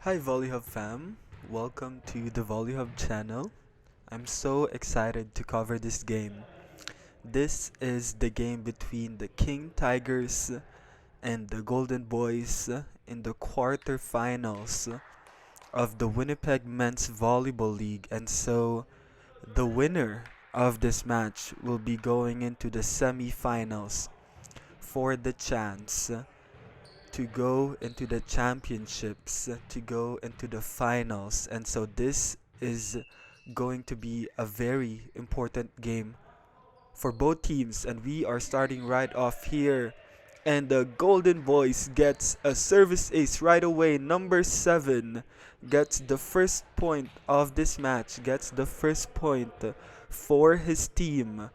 Hi Volleyhub fam, welcome to the Volleyhub channel. I'm so excited to cover this game. This is the game between the King Tigers and the Golden Boys in the quarterfinals of the Winnipeg Men's Volleyball League, and so the winner of this match will be going into the semi-finals for the chance to go into the championships, to go into the finals. And so this is going to be a very important game for both teams. And we are starting right off here. And the Golden Boys gets a service ace right away. Number 7 gets the first point of this match, gets the first point for his team.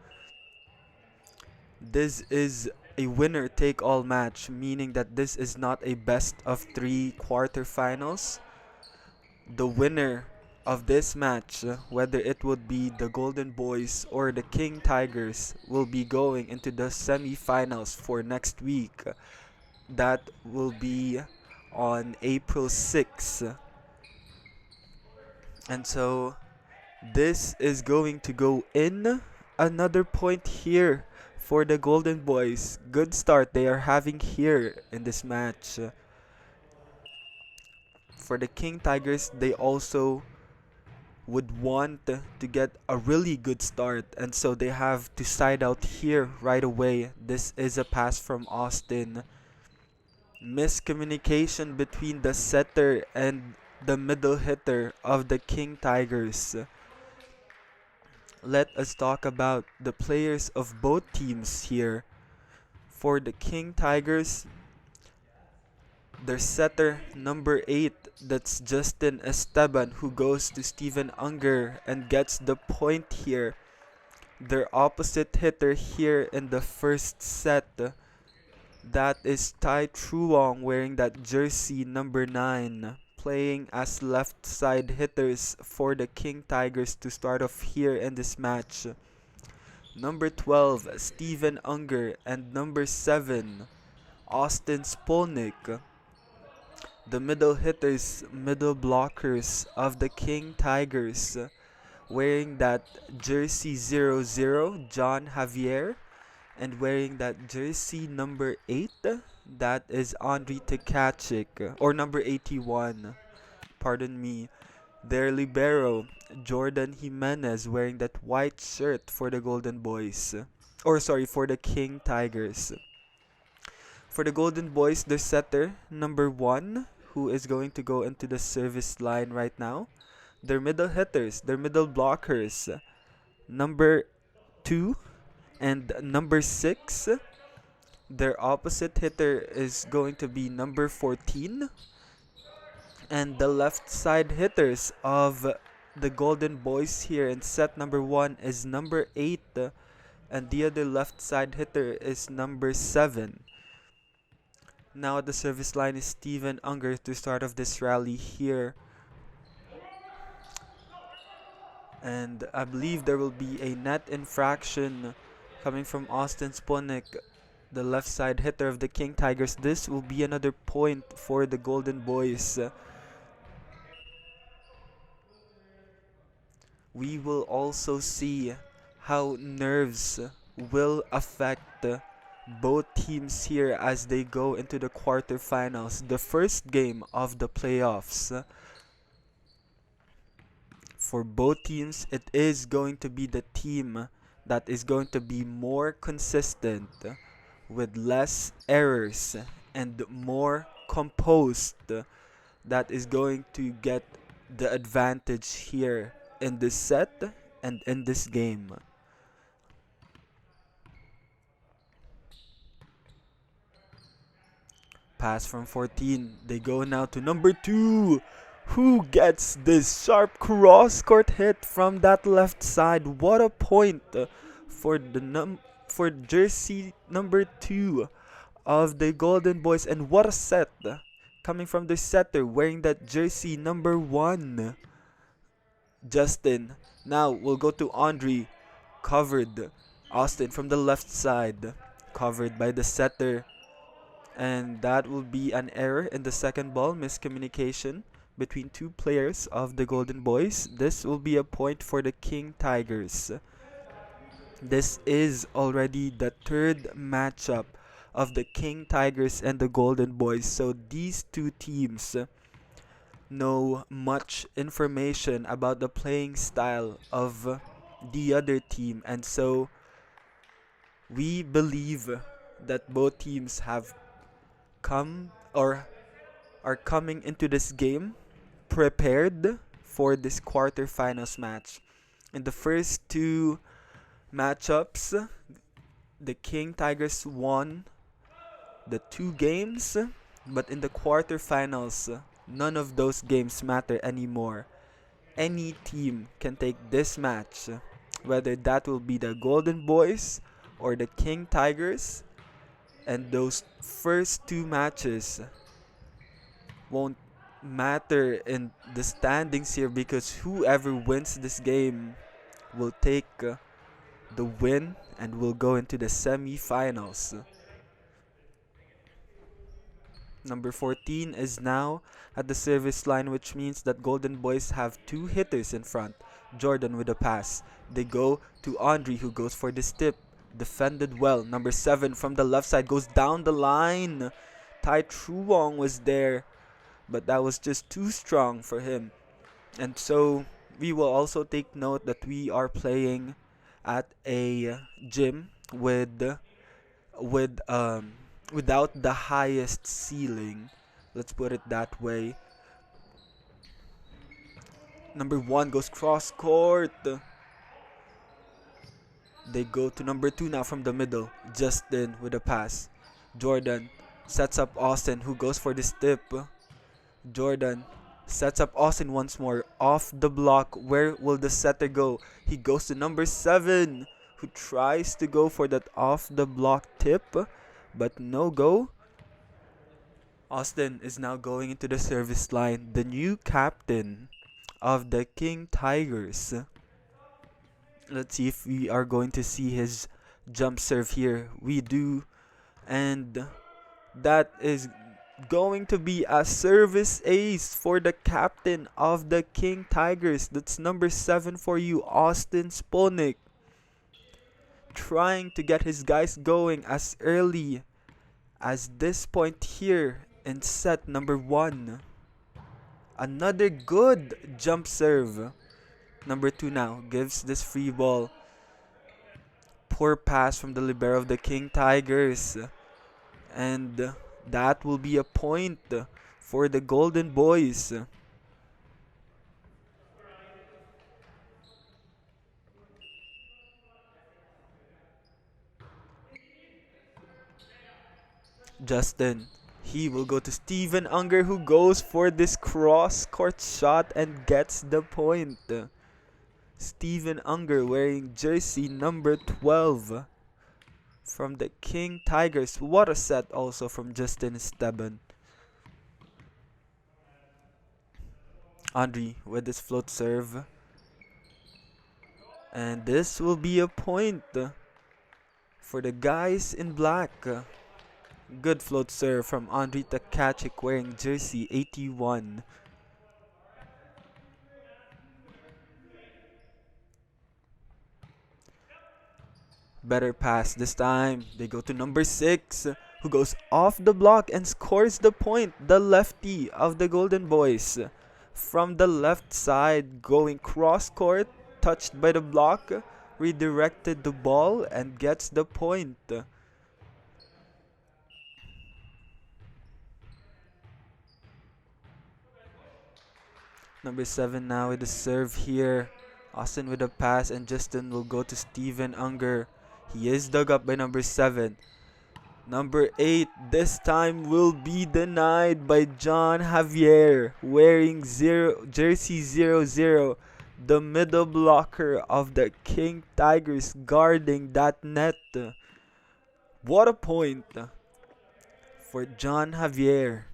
This is a winner take all match, meaning that this is not a best of 3 quarterfinals. The winner of this match, whether it would be the Golden Boys or the King Tigers, will be going into the semi-finals for next week. That will be on April 6th. And so this is going to go in. Another point here for the Golden Boys. Good start they are having here in this match. For the King Tigers, they also would want to get a really good start, and so they have to side out here right away. This is a pass from Austin. Miscommunication between the setter and the middle hitter of the King Tigers. Let us talk about the players of both teams here. For the King Tigers, their setter number 8, that's Justin Esteban, who goes to Steven Unger and gets the point here. Their opposite hitter here in the first set, that is Tai Truong, wearing that jersey number 9, playing as left side hitters for the King Tigers to start off here in this match. Number 12, Steven Unger, and number 7, Austin Spolnick, the middle hitters, middle blockers of the King Tigers, wearing that jersey 00, John Javier, and wearing that jersey number 8, that is Andriy Tkachuk, or number 81, pardon me. Their libero, Jordan Jimenez, wearing that white shirt for the Golden Boys, or sorry, for the King Tigers. For the Golden Boys, their setter, number 1, who is going to go into the service line right now. Their middle hitters, their middle blockers, number 2 and number 6. Their opposite hitter is going to be number 14. And the left side hitters of the Golden Boys here in set number 1 is number 8. And the other left side hitter is number 7. Now at the service line is Steven Unger to start off this rally here. And I believe there will be a net infraction coming from Austin Spolnick, the left side hitter of the King Tigers. This will be another point for the Golden Boys. We will also see how nerves will affect both teams here as they go into the quarterfinals, the first game of the playoffs. For both teams, it is going to be the team that is going to be more consistent, with less errors and more composed, that is going to get the advantage here in this set and in this game. Pass from 14. They go now to number 2. Who gets this sharp cross-court hit from that left side? What a point for for jersey number 2 of the Golden Boys, and what a set coming from the setter wearing that jersey number 1. Justin. Now we'll go to Andriy, covered. Austin from the left side, covered by the setter. And that will be an error in the second ball, miscommunication between two players of the Golden Boys. This will be a point for the King Tigers. This is already the third matchup of the King Tigers and the Golden Boys. So these two teams know much information about the playing style of the other team, and so we believe that both teams have come or are coming into this game prepared for this quarterfinals match. In the first two matchups, the King Tigers won the two games, but in the quarterfinals, none of those games matter anymore. Any team can take this match, whether that will be the Golden Boys or the King Tigers, and those first two matches won't matter in the standings here because whoever wins this game will take the win and will go into the semi-finals. Number 14 is now at the service line, which means that Golden Boys have two hitters in front. Jordan with a pass. They go to Andre, who goes for the tip. Defended well. Number 7 from the left side goes down the line. Tai Truong was there, but that was just too strong for him. And so we will also take note that we are playing at a gym with without the highest ceiling. Let's put it that way. Number 1 goes cross court. They go to number 2 now from the middle. Justin with a pass. Jordan sets up Austin, who goes for the tip. Jordan sets up Austin once more. Off the block. Where will the setter go? He goes to number 7, who tries to go for that off the block tip, but no go. Austin is now going into the service line. The new captain of the King Tigers. Let's see if we are going to see his jump serve here. We do. And that is going to be a service ace for the captain of the King Tigers. That's number 7 for you, Austin Spolnick. Trying to get his guys going as early as this point here in set number 1. Another good jump serve. Number 2 now gives this free ball. Poor pass from the libero of the King Tigers. And that will be a point for the Golden Boys. Justin, he will go to Steven Unger, who goes for this cross-court shot and gets the point. Steven Unger wearing jersey number 12 from the King Tigers. What a set also from Justin Esteban. Andre with his float serve. And this will be a point for the guys in black. Good float serve from Andre Takacic wearing jersey 81. Better pass this time. They go to number 6, who goes off the block and scores the point. The lefty of the Golden Boys. From the left side, going cross court, touched by the block, redirected the ball and gets the point. Number 7 now with the serve here. Austin with a pass, and Justin will go to Steven Unger. He is dug up by number 7. Number 8 this time will be denied by John Javier, wearing jersey 00. The middle blocker of the King Tigers guarding that net. What a point for John Javier.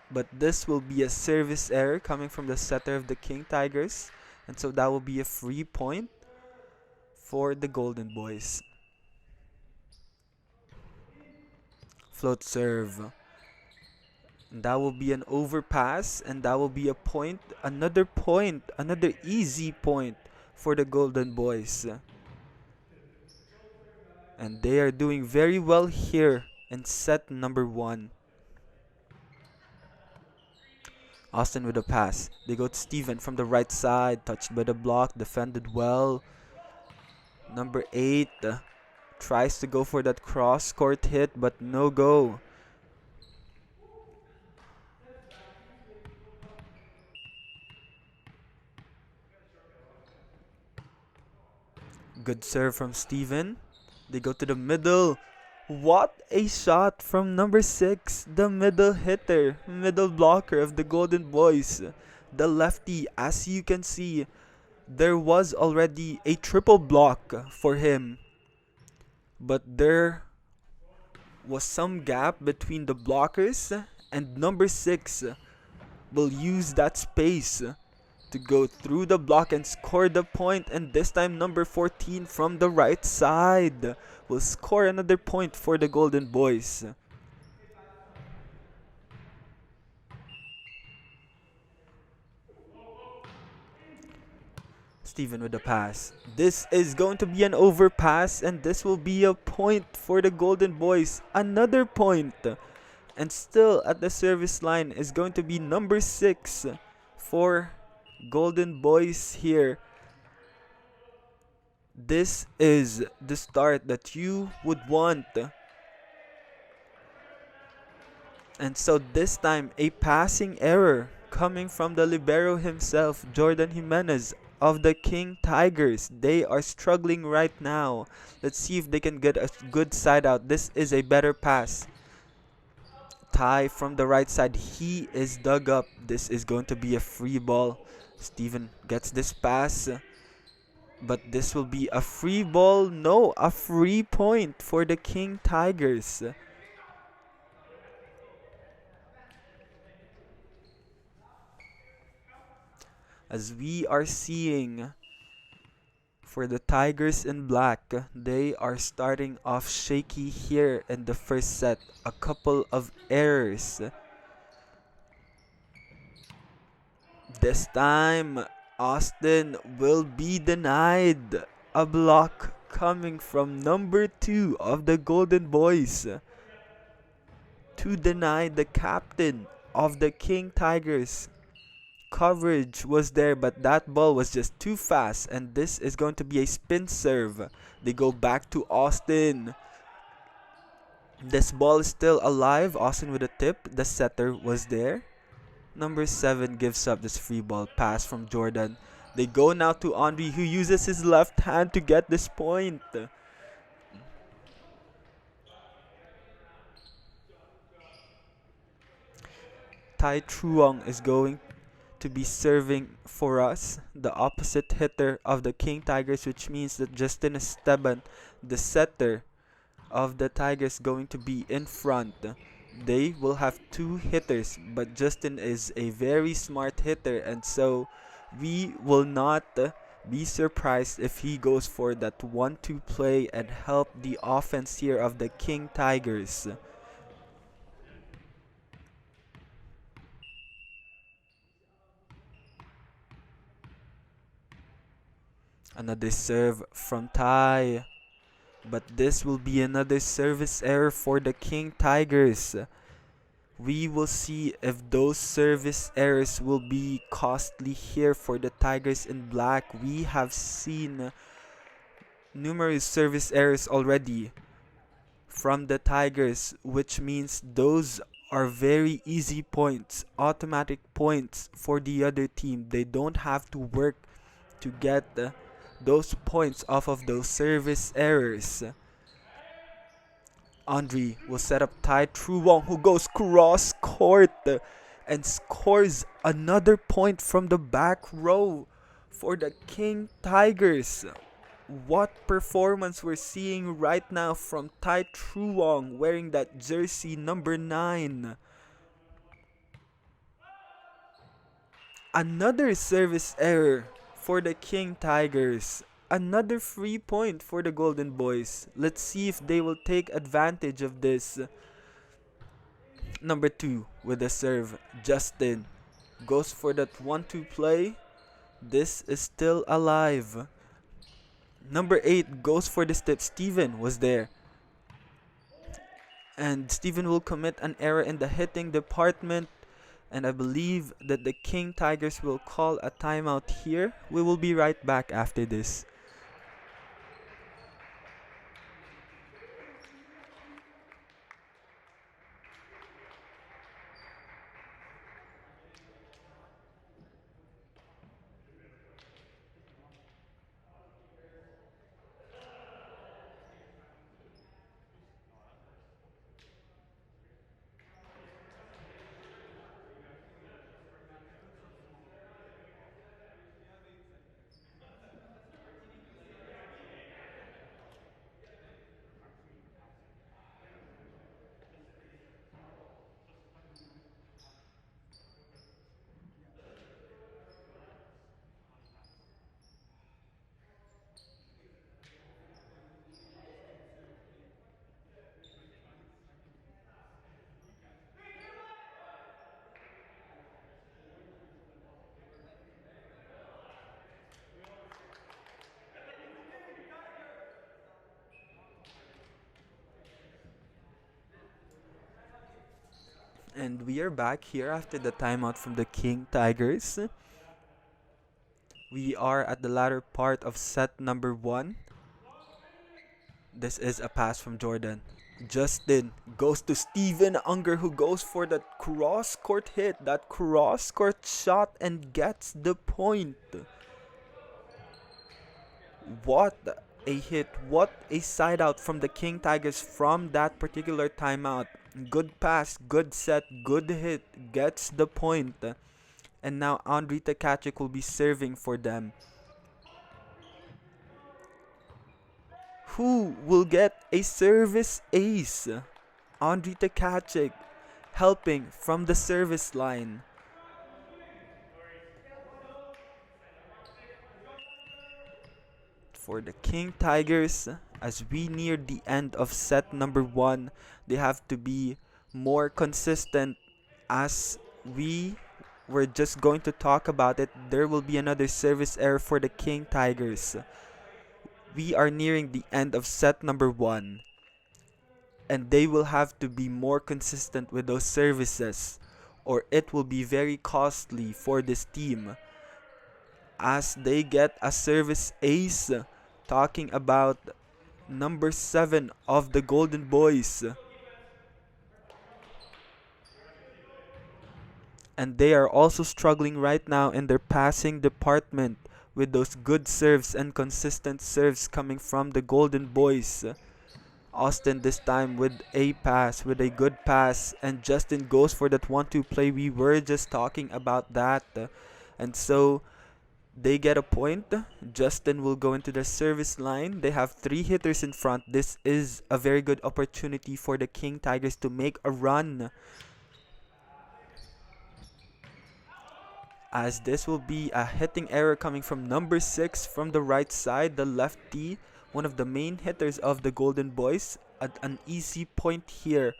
But this will be a service error coming from the setter of the King Tigers. And so that will be a free point for the Golden Boys. Float serve. And that will be an overpass, and that will be a point, another easy point for the Golden Boys. And they are doing very well here in set number 1. Austin with a pass. They go to Steven from the right side, touched by the block, defended well. Number 8 tries to go for that cross-court hit, but no go. Good serve from Steven. They go to the middle. What a shot from number 6, the middle hitter, middle blocker of the Golden Boys. The lefty, as you can see, there was already a triple block for him. But there was some gap between the blockers, and number 6 will use that space to go through the block and score the point. And this time number 14 from the right side will score another point for the Golden Boys. Steven with the pass. This is going to be an overpass, and this will be a point for the Golden Boys. Another point. And still at the service line is going to be number 6 for Golden Boys here. This is the start that you would want. And so this time, a passing error coming from the libero himself, Jordan Jimenez of the King Tigers. They are struggling right now. Let's see if they can get a good side out. This is a better pass. Ty from the right side. He is dug up. This is going to be a free ball. Steven gets this pass. But this will be a free ball. No, a free point for the King Tigers. As we are seeing for the Tigers in black, they are starting off shaky here in the first set. A couple of errors. This time, Austin will be denied. A block coming from number 2 of the Golden Boys to deny the captain of the King Tigers. Coverage was there, but that ball was just too fast, and this is going to be a spin serve. They go back to Austin. This ball is still alive. Austin with a tip. The setter was there. Number 7 gives up this free ball pass from Jordan. They go now to Andre, who uses his left hand to get this point. Tai Truong is going to be serving for us, the opposite hitter of the King Tigers, which means that Justin Esteban, the setter of the Tigers, going to be in front. They will have 2 hitters, but Justin is a very smart hitter, and so we will not be surprised if he goes for that 1-2 play and help the offense here of the King Tigers. Another serve from Ty. But this will be another service error for the King Tigers. We will see if those service errors will be costly here for the Tigers in black. We have seen numerous service errors already from the Tigers, which means those are very easy points, automatic points for the other team. They don't have to work to get those points off of those service errors. Andre will set up Tai Truong, who goes cross court and scores another point from the back row for the King Tigers. What performance we're seeing right now from Tai Truong wearing that jersey number 9. Another service error for the King Tigers. Another free point for the Golden Boys. Let's see if they will take advantage of this. number 2 with the serve. Justin goes for that 1-2 play. This is still alive. Number 8 goes for the step. Steven was there. And Steven will commit an error in the hitting department. And I believe that the King Tigers will call a timeout here. We will be right back after this. And we are back here after the timeout from the King Tigers. We are at the latter part of set number 1. This is a pass from Jordan. Justin goes to Steven Unger, who goes for that cross-court hit, that cross-court shot, and gets the point. What a hit. What a side out from the King Tigers from that particular timeout. Good pass, good set, good hit, gets the point. And now Andriy Tkaczyk will be serving for them. Who will get a service ace? Andriy Tkaczyk helping from the service line. For the King Tigers, as we near the end of set number 1, they have to be more consistent. As we were just going to talk about it, there will be another service error for the King Tigers. We are nearing the end of set number 1, and they will have to be more consistent with those services, or it will be very costly for this team, as they get a service ace. Talking about number 7 of the Golden Boys. And they are also struggling right now in their passing department with those good serves and consistent serves coming from the Golden Boys. Austin this time with a pass, with a good pass, and Justin goes for that 1-2 play. We were just talking about that. And so they get a point. Justin will go into the service line. They have 3 hitters in front. This is a very good opportunity for the King Tigers to make a run, as this will be a hitting error coming from number 6 from the right side, the lefty, one of the main hitters of the Golden Boys. An easy point here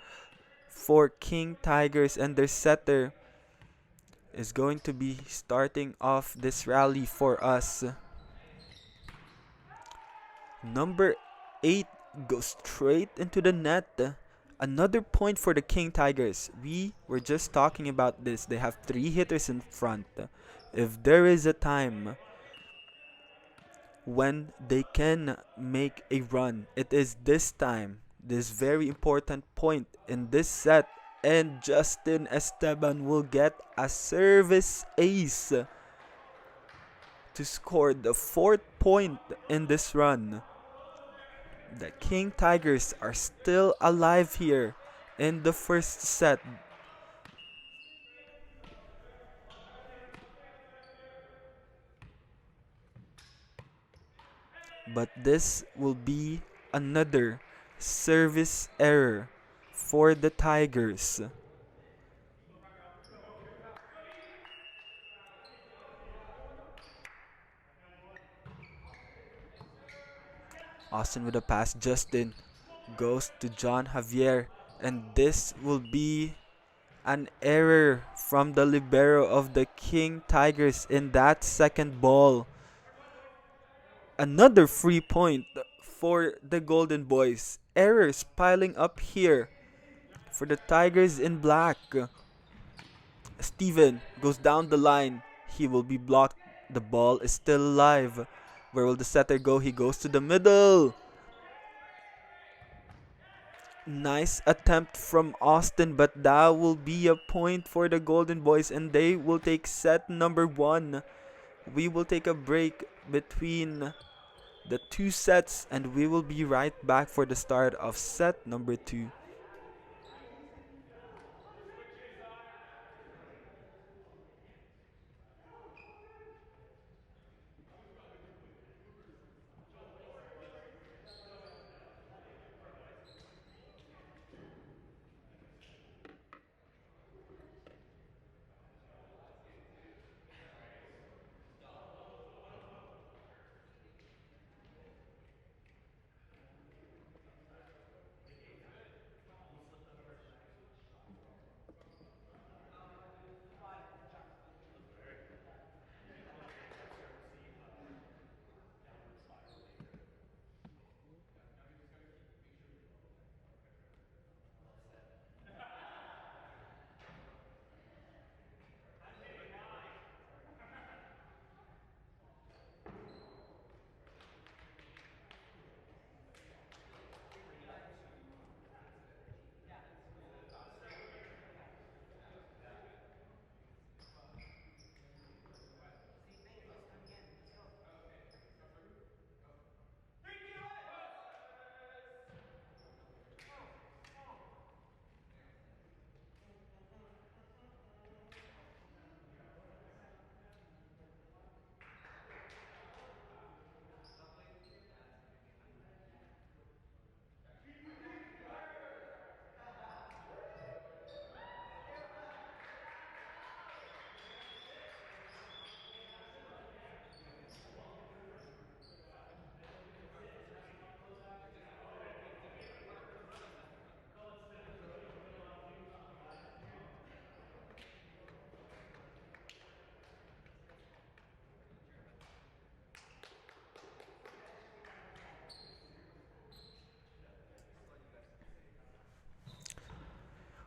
for King Tigers, and their setter is going to be starting off this rally for us. Number 8 goes straight into the net. Another point for the King Tigers. We were just talking about this. They have 3 hitters in front. If there is a time when they can make a run, it is this time. This very important point in this set. And Justin Esteban will get a service ace to score the 4th point in this run. The King Tigers are still alive here in the first set. But this will be another service error for the Tigers. Austin with a pass. Justin goes to John Javier, and this will be An error from the libero of the King Tigers in that second ball. Another free point for the Golden Boys. Errors piling up here for the Tigers in black. Steven goes down the line. He will be blocked. The ball is still alive. Where will the setter go? He goes to the middle. Nice attempt from Austin, but that will be a point for the Golden Boys, and they will take set number 1. We will take a break between the two sets, and we will be right back for the start of set number 2.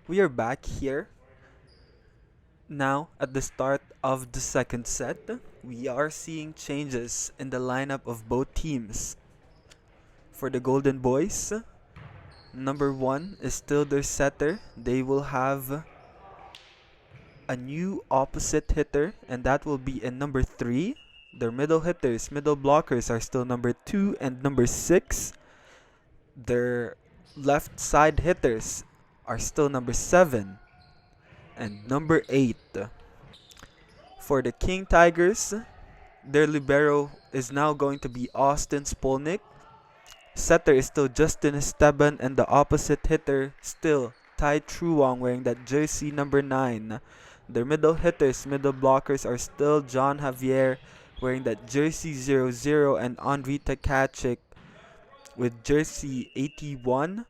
We are back here now at the start of the second set. We are seeing changes in the lineup of both teams. For the Golden Boys, number 1 is still their setter. They will have a new opposite hitter, and that will be in number 3. Their middle hitters, middle blockers are still number 2 and number 6. Their left side hitters are still number 7 and number 8. For the King Tigers, their libero is now going to be Austin Spolnick. Setter is still Justin Esteban, and the opposite hitter still Tai Truong wearing that jersey number 9. Their middle hitters, middle blockers are still John Javier wearing that jersey 00 and Henri Takachik with jersey 81.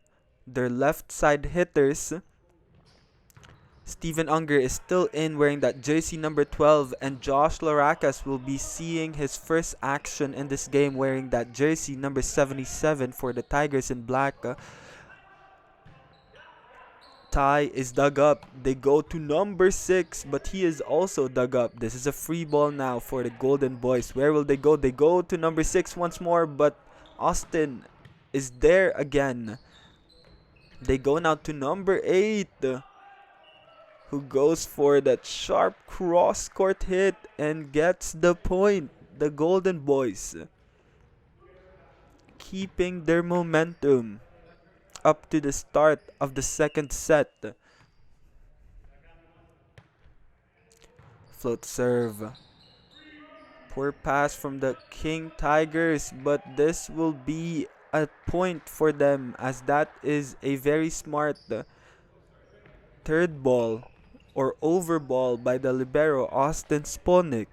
Their left side hitters, Steven Unger is still in wearing that jersey number 12, and Josh Laracas will be seeing his first action in this game wearing that jersey number 77 for the Tigers in black. Ty is dug up. They go to number 6, but he is also dug up. This is a free ball now for the Golden Boys. Where will they go? They go to number 6 once more, but Austin is there again. They go now to number 8, who goes for that sharp cross-court hit and gets the point. The Golden Boys keeping their momentum up to the start of the second set. Float serve. Poor pass from the King Tigers, but this will be a point for them as that is a very smart third ball or over ball by the libero Austin Spolnick.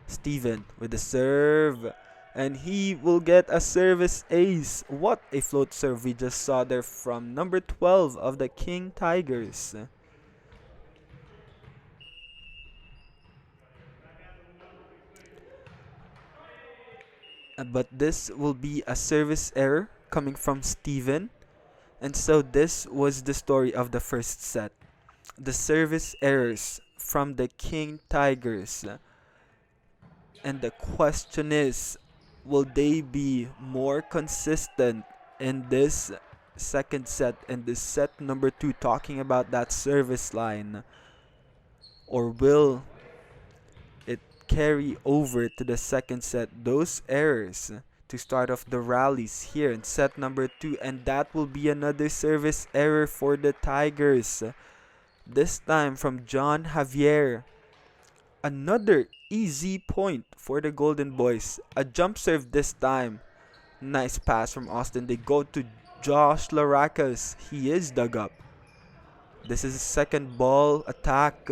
Steven with the serve. And he will get a service ace. What a float serve we just saw there from number 12 of the King Tigers. But this will be a service error coming from Steven. And so this was the story of the first set. The service errors from the King Tigers. And the question is, will they be more consistent in this second set and this set number 2, talking about that service line? Or will it carry over to the second set, those errors, to start off the rallies here in set number 2? And that will be another service error for the Tigers. This time from John Javier. Another easy point for the Golden Boys. A jump serve this time. Nice pass from Austin. They go to Josh Laracas. He is dug up. This is a second ball attack.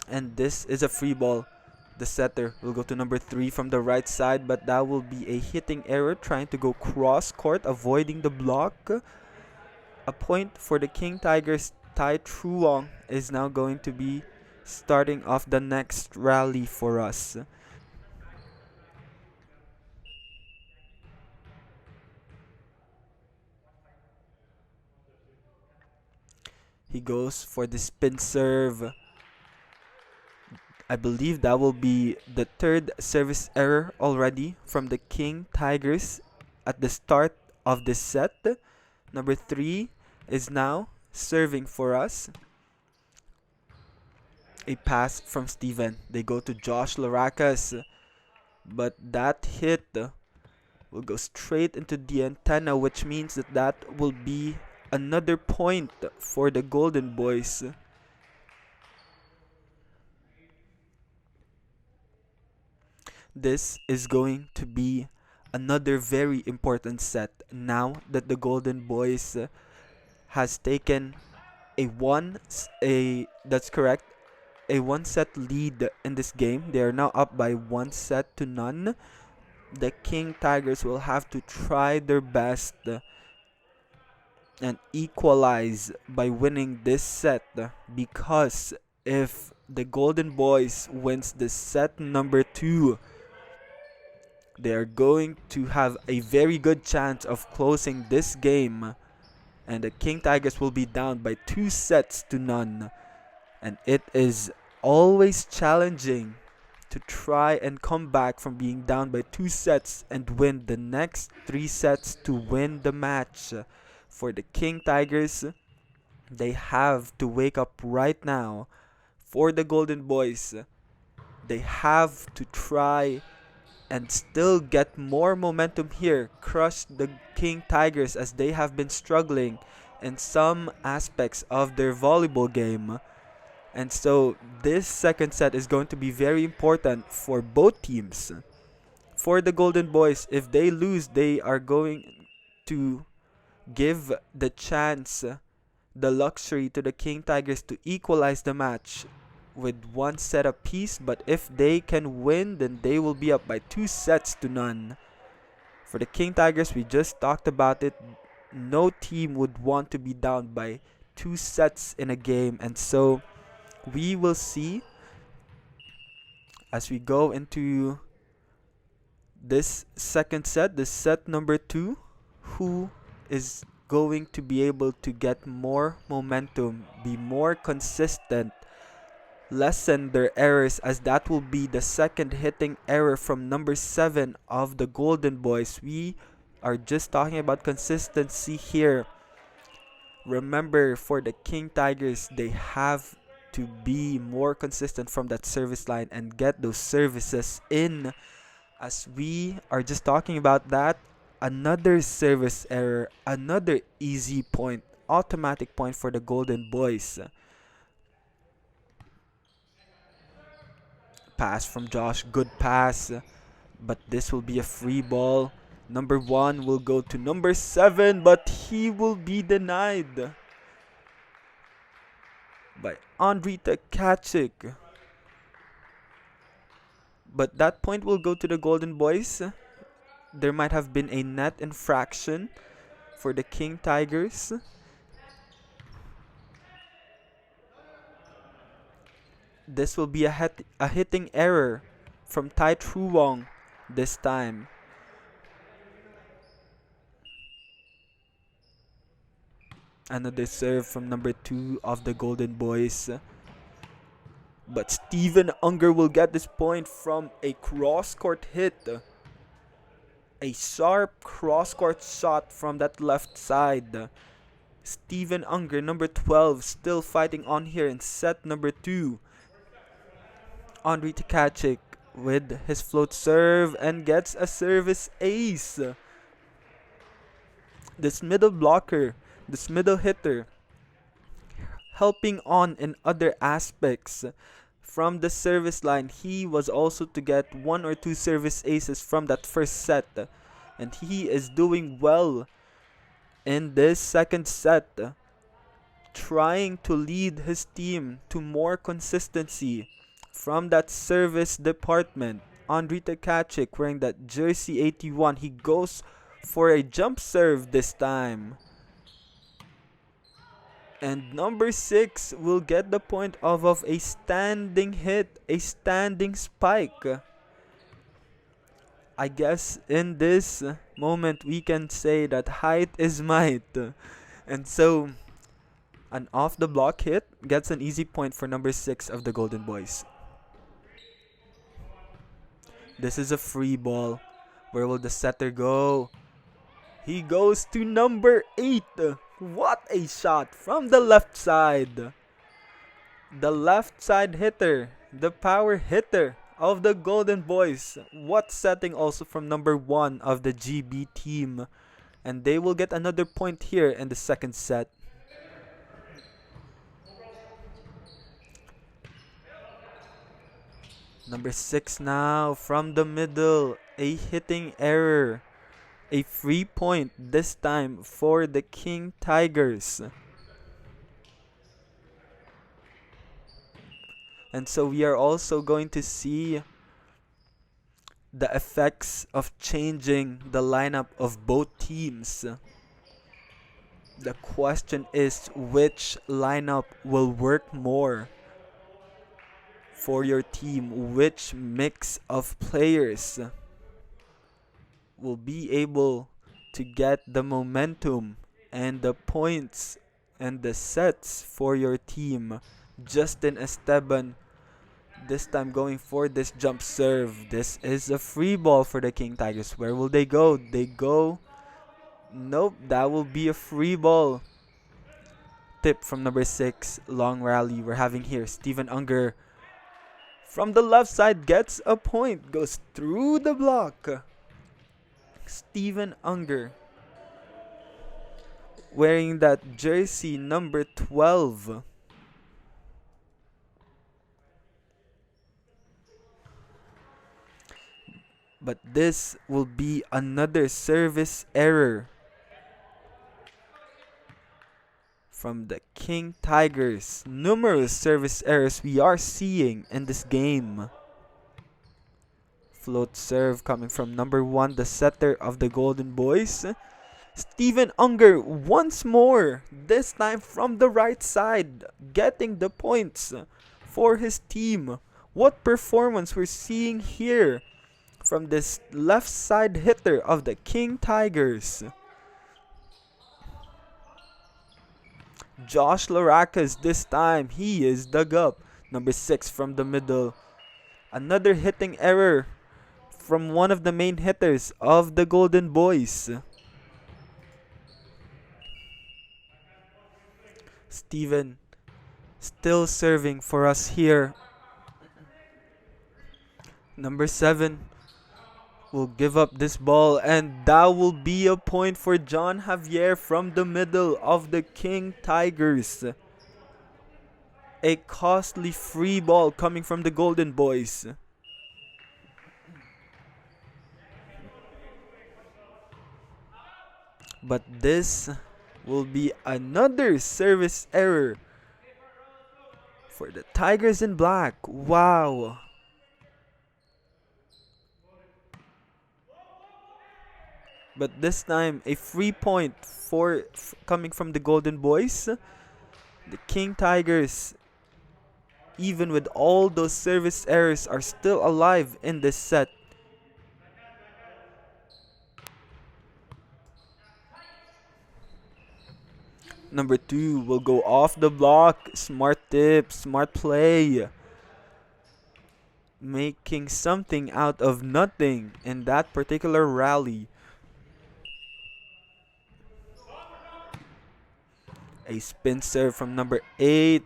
And this is a free ball. The setter will go to number 3 from the right side, but that will be a hitting error, trying to go cross court, avoiding the block. A point for the King Tigers. Tai Truong is now going to be starting off the next rally for us. He goes for the spin serve. I believe that will be the third service error already from the King Tigers at the start of this set. Number 3 is now serving for us. A pass from Steven. They go to Josh Laracas, but that hit will go straight into the antenna, which means that that will be another point for the Golden Boys. This is going to be another very important set now that the Golden Boys has taken a one set lead in this game. They are now up by 1-0. The King Tigers will have to try their best and equalize by winning this set, because if the Golden Boys wins the set number 2, they are going to have a very good chance of closing this game, and the King Tigers will be down by 2-0. And it is always challenging to try and come back from being down by 2 sets and win the next 3 sets to win the match. For the King Tigers, they have to wake up right now. For the Golden Boys, they have to try and still get more momentum here, crush the King Tigers, as they have been struggling in some aspects of their volleyball game. And so this second set is going to be very important for both teams. For the Golden Boys, if they lose, they are going to give the chance, the luxury to the King Tigers to equalize the match with 1 set apiece. But if they can win, then they will be up by 2-0. For the King Tigers, we just talked about it. No team would want to be down by 2 sets in a game. And so we will see as we go into this second set, this set number 2, who is going to be able to get more momentum, be more consistent, lessen their errors, as that will be the second hitting error from number 7 of the Golden Boys. We are just talking about consistency here. Remember, for the King Tigers, they have to be more consistent from that service line and get those services in. As we are just talking about that, another service error, another easy point, automatic point for the Golden Boys. Pass from Josh, good pass, but this will be a free ball. Number 1 will go to number 7, but he will be denied by Andrita Kachik. But that point will go to the Golden Boys. there might have been a net infraction for the King Tigers. This will be a hitting error from Tai Truong this time. Another serve from number 2 of the Golden Boys. But Steven Unger will get this point from a cross-court hit. A sharp cross-court shot from that left side. Steven Unger, number 12, still fighting on here in set number 2. Andriy Tkachuk with his float serve and gets a service ace. This middle blocker, this middle hitter, helping on in other aspects from the service line. He was also to get 1 or 2 service aces from that first set, and he is doing well in this second set, trying to lead his team to more consistency from that service department. Andriy Tkachuk wearing that jersey 81, he goes for a jump serve this time. And number 6 will get the point off of a standing hit, a standing spike. I guess in this moment we can say that height is might. And so an off the block hit gets an easy point for number 6 of the Golden Boys. This is a free ball. Where will the setter go? He goes to number 8. What a shot from the left side. The left side hitter, the power hitter of the Golden Boys. What setting also from number 1 of the GB team. And they will get another point here in the second set. Number 6 now from the middle. A hitting error. A free point this time for the King Tigers. And so we are also going to see the effects of changing the lineup of both teams. The question is, which lineup will work more for your team? Which mix of players will be able to get the momentum and the points and the sets for your team? Justin Esteban this time going for this jump serve. This is a free ball for the King Tigers. Where will they go? They go. Nope, that will be a free ball. Tip from number 6. Long rally we're having here. Steven Unger from the left side gets a point. Goes through the block. Steven Unger wearing that jersey number 12. But this will be another service error from the King Tigers. Numerous service errors we are seeing in this game. Float serve coming from number 1, the setter of the Golden Boys. Steven Unger once more, this time from the right side, getting the points for his team. What performance we're seeing here from this left side hitter of the King Tigers. Josh Laracas this time, he is dug up. Number 6 from the middle. Another hitting error from one of the main hitters of the Golden Boys. Steven still serving for us here. Number 7 will give up this ball, and that will be a point for John Javier from the middle of the King Tigers. A costly free ball coming from the Golden Boys. But this will be another service error for the Tigers in black. Wow. But this time, a free point coming from the Golden Boys. The King Tigers, even with all those service errors, are still alive in this set. Number 2 will go off the block. Smart tip, smart play. Making something out of nothing in that particular rally. A spin serve from number 8.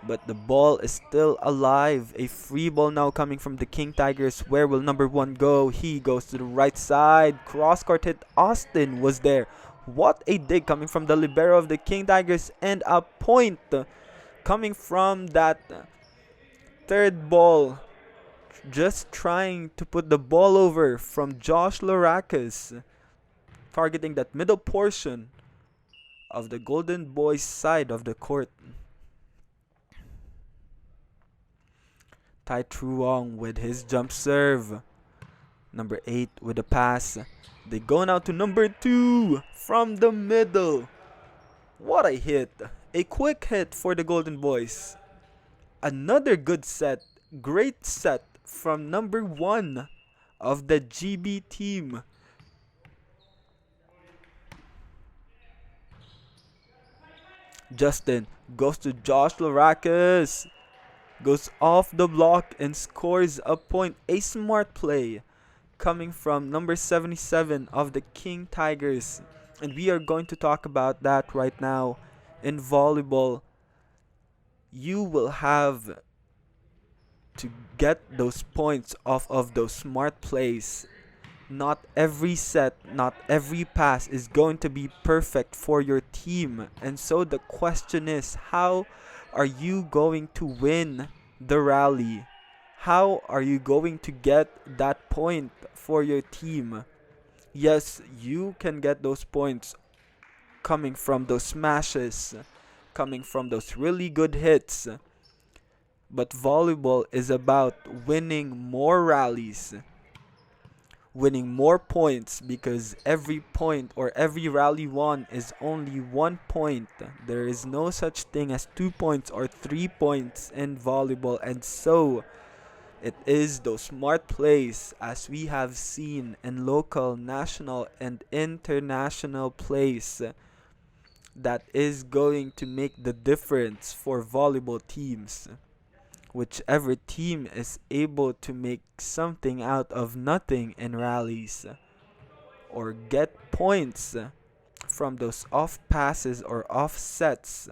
But the ball is still alive. A free ball now coming from the King Tigers. Where will number 1 go? He goes to the right side. Cross court hit. Austin was there. What a dig coming from the libero of the King Tigers. And a point coming from that third ball. Just trying to put the ball over from Josh Lorakis. Targeting that middle portion of the Golden Boys side of the court. Tai Truong with his jump serve. Number 8 with a pass. They go now to number 2 from the middle. What a hit. A quick hit for the Golden Boys. Another good set. Great set from number 1 of the GB team. Justin goes to Josh Lorakis. Goes off the block and scores a point. A smart play coming from number 77 of the King Tigers. And we are going to talk about that right now. In volleyball, you will have to get those points off of those smart plays. Not every set, not every pass is going to be perfect for your team. And so the question is, how are you going to win the rally? How are you going to get that point for your team? Yes, you can get those points coming from those smashes, coming from those really good hits. But volleyball is about winning more rallies, winning more points, because every point or every rally won is only 1 point. There is no such thing as 2 points or 3 points in volleyball, and so it is those smart plays, as we have seen in local, national, and international plays, that is going to make the difference for volleyball teams. Whichever team is able to make something out of nothing in rallies, or get points from those off passes or off sets.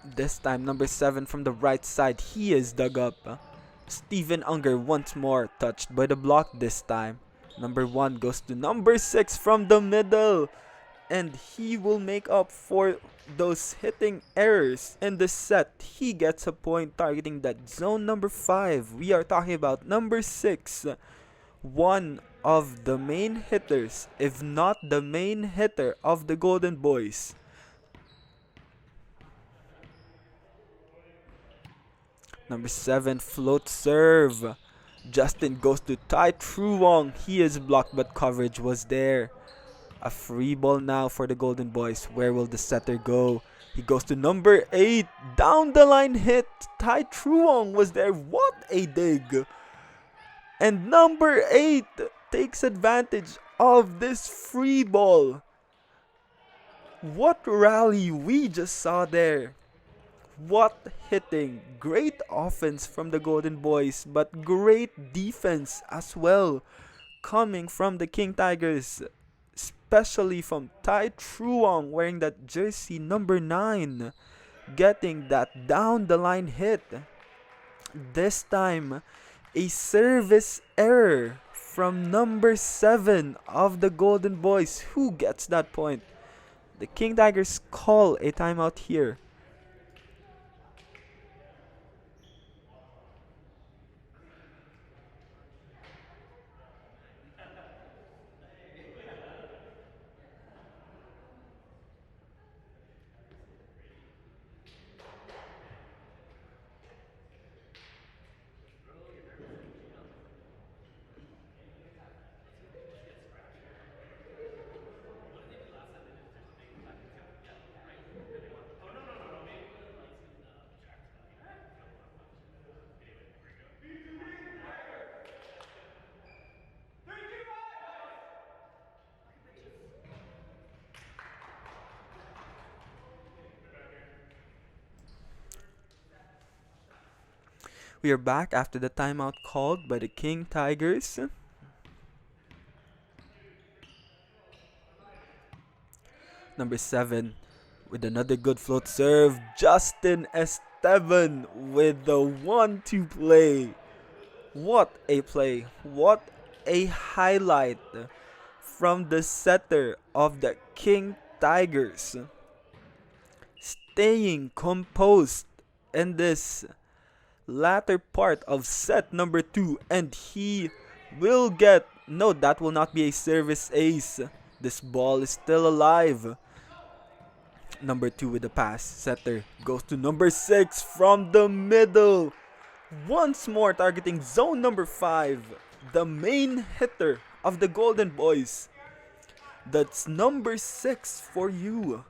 This time, number 7 from the right side, he is dug up. Steven Unger once more, touched by the block this time. Number 1 goes to number 6 from the middle. And he will make up for those hitting errors in the set. He gets a point targeting that zone number 5. We are talking about number 6. One of the main hitters, if not the main hitter of the Golden Boys. Number 7, float serve. Justin goes to Tai Truong. He is blocked, but coverage was there. A free ball now for the Golden Boys. Where will the setter go? He goes to number 8. Down the line hit. Tai Truong was there. What a dig. And number 8 takes advantage of this free ball. What rally we just saw there. What hitting. Great offense from the Golden Boys, but great defense as well, coming from the King Tigers, especially from Tai Truong wearing that jersey number 9, getting that down the line hit. This time, a service error from number 7 of the Golden Boys. Who gets that point? The King Tigers call a timeout here. We are back after the timeout called by the King Tigers. Number 7 with another good float serve. Justin Esteban with the 1-2 play. What a play. What a highlight from the setter of the King Tigers. Staying composed in this latter part of set number 2, and he will get, no, that will not be a service ace. This ball is still alive. Number 2 with the pass. Setter goes to number 6 from the middle. Once more targeting zone number 5. The main hitter of the Golden Boys. That's number 6 for you.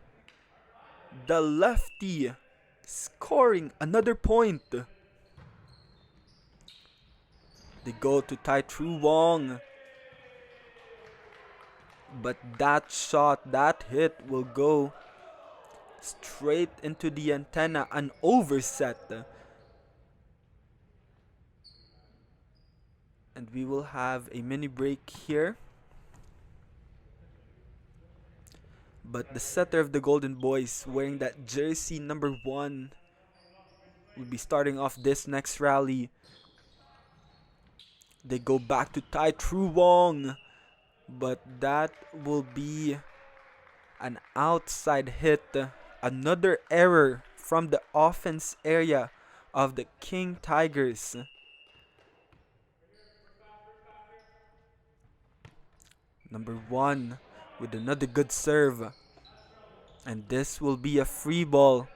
The lefty scoring another point. They go to Tai Tru Wong. But that shot, that hit will go straight into the antenna, an overset. And we will have a mini break here. But the setter of the Golden Boys, wearing that jersey number 1, will be starting off this next rally. They go back to Tai Tru Wong, but that will be an outside hit. Another error from the offense area of the King Tigers. Number 1 with another good serve. And this will be a free ball.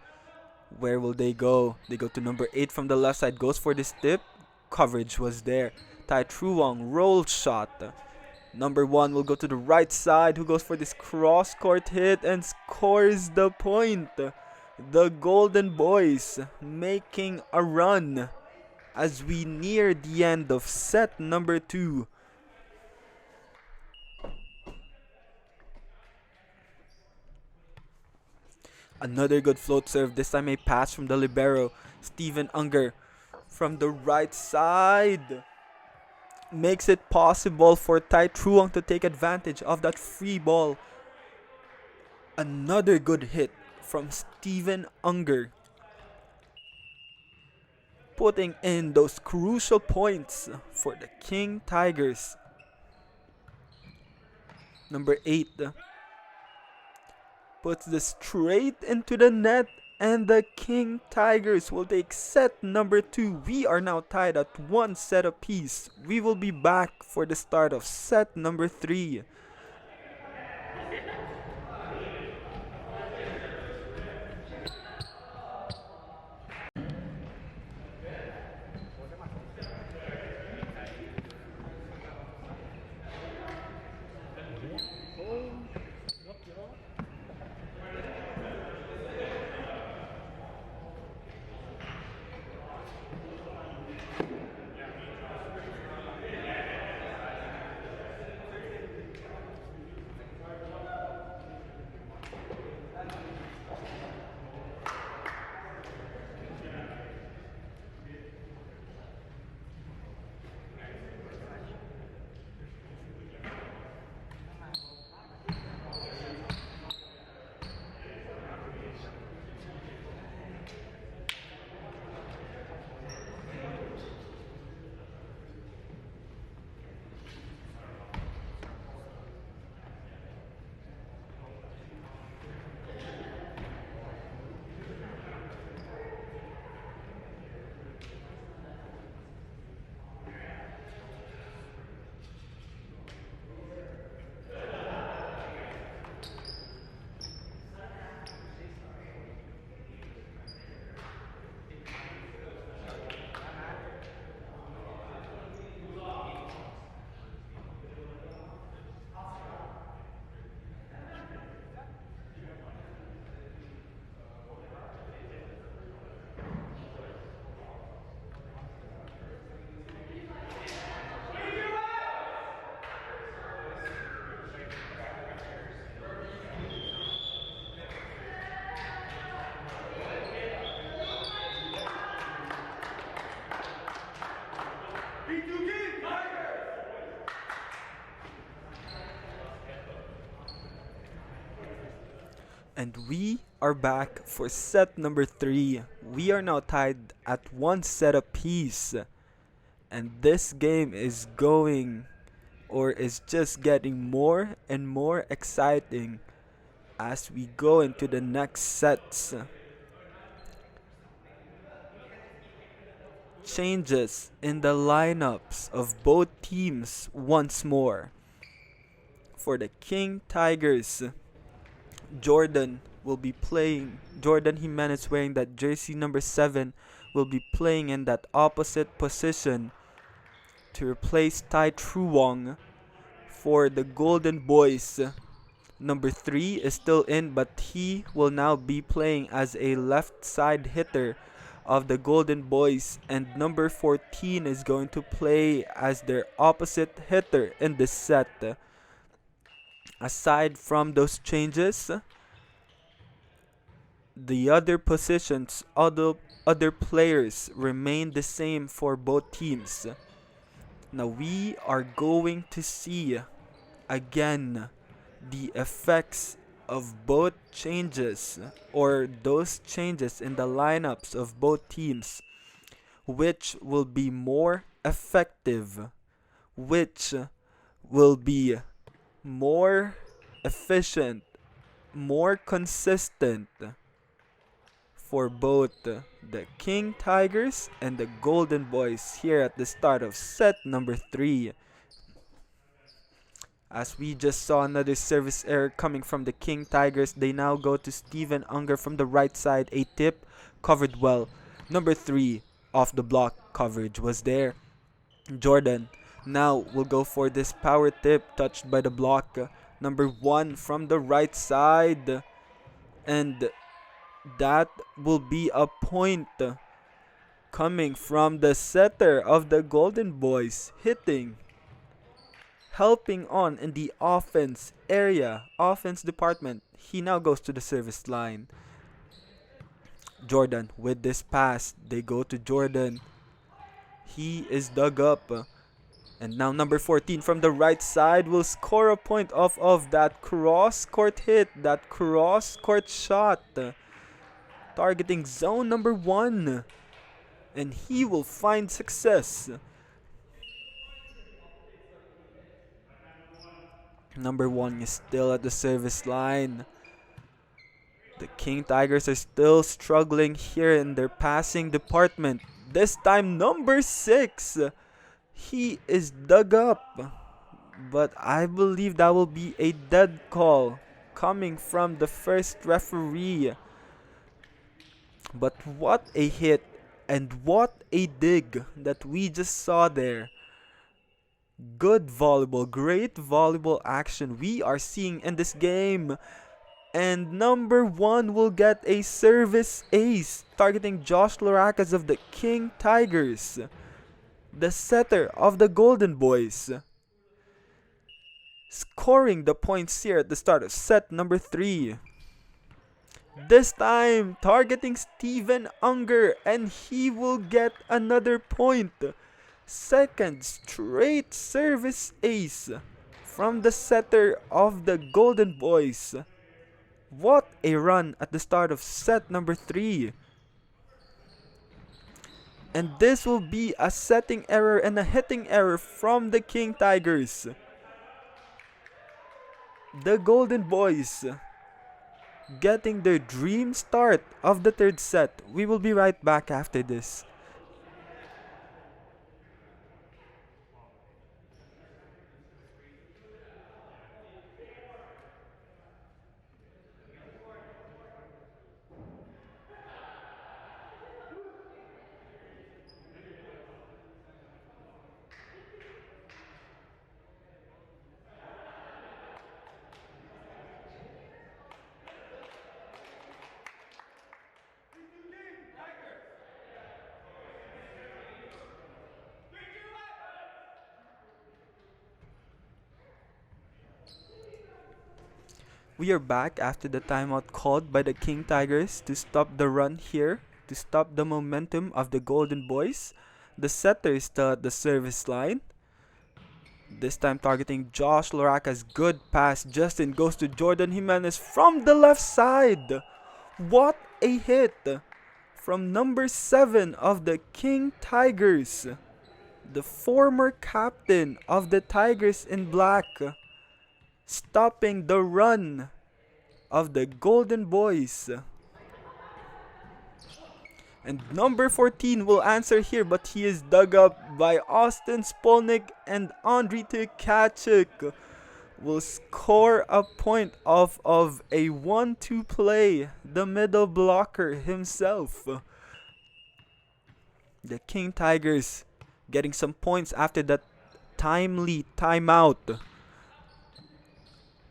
Where will they go? They go to number 8 from the left side. Goes for this tip. Coverage was there. Tai Tru Wong roll shot. Number 1 will go to the right side, who goes for this cross-court hit and scores the point. The Golden Boys making a run as we near the end of set number 2. Another good float serve, this time a pass from the libero. Steven Unger from the right side makes it possible for Tai Tru Wong to take advantage of that free ball. Another good hit from Steven Unger, putting in those crucial points for the King Tigers. Number 8 puts this straight into the net, and the King Tigers will take set number 2. We are now tied at 1 set apiece. We will be back for the start of set number 3. And we are back for set number 3. We are now tied at 1 set apiece. And this game is going, or is just getting more and more exciting as we go into the next sets. Changes in the lineups of both teams once more. For the King Tigers, Jordan Jimenez wearing that jersey number 7 will be playing in that opposite position to replace Tai Truong. For the Golden Boys, number 3 is still in, but he will now be playing as a left side hitter of the Golden Boys, and number 14 is going to play as their opposite hitter in this set. Aside from those changes, the other positions, other players remain the same for both teams. Now we are going to see again the effects of both changes, or those changes in the lineups of both teams, which will be more effective, which will be more efficient, more consistent for both the King Tigers and the Golden Boys here at the start of set number 3. As we just saw another service error coming from the King Tigers, they now go to Steven Unger from the right side. A tip covered well. Number 3 off the block coverage was there. Jordan now will go for this power tip touched by the block. Number 1 from the right side. And that will be a point coming from the setter of the Golden Boys, hitting, helping on in the offense department. He now goes to the service line. Jordan with this pass. They go to Jordan. He is dug up. And now number 14 from the right side will score a point off of that cross-court hit, that cross-court shot, targeting zone number 1. And he will find success. Number 1 is still at the service line. The King Tigers are still struggling here in their passing department. This time number 6. He is dug up. But I believe that will be a dead call coming from the first referee. But what a hit and what a dig that we just saw there. Good volleyball, great volleyball action we are seeing in this game. And number 1 will get a service ace, targeting Josh Loracas of the King Tigers, the setter of the Golden Boys, scoring the points here at the start of set number 3. This time targeting Steven Unger, and he will get another point. Second straight service ace from the setter of the Golden Boys. What a run at the start of set number 3. And this will be a setting error and a hitting error from the King Tigers. The Golden Boys getting their dream start of the 3rd set. We will be right back after this. We are back after the timeout called by the King Tigers to stop the run here, to stop the momentum of the Golden Boys. The setter is still at the service line. This time targeting Josh Loracas. Good pass. Justin goes to Jordan Jimenez from the left side. What a hit from number 7 of the King Tigers. The former captain of the Tigers in black. Stopping the run of the Golden Boys. And number 14 will answer here, but he is dug up by Austin Spolnick, and Andriy Tkachuk will score a point off of a 1-2 play. The middle blocker himself. The King Tigers getting some points after that timely timeout.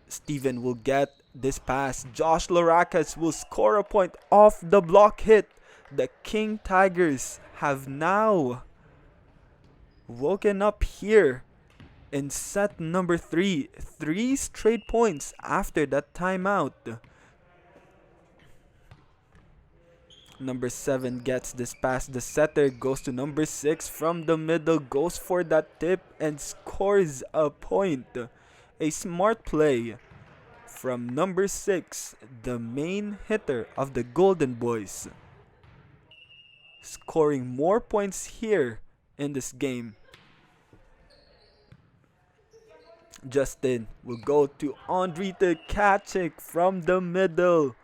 Steven will get this pass. Josh Loracas will score a point off the block hit. The King Tigers have now woken up here in set number 3. 3 straight points after that timeout. Number 7 gets this pass. The setter goes to number 6 from the middle, goes for that tip and scores a point. A smart play from number 6, the main hitter of the Golden Boys. Scoring more points here in this game. Justin will go to Andriy Tkachuk from the middle.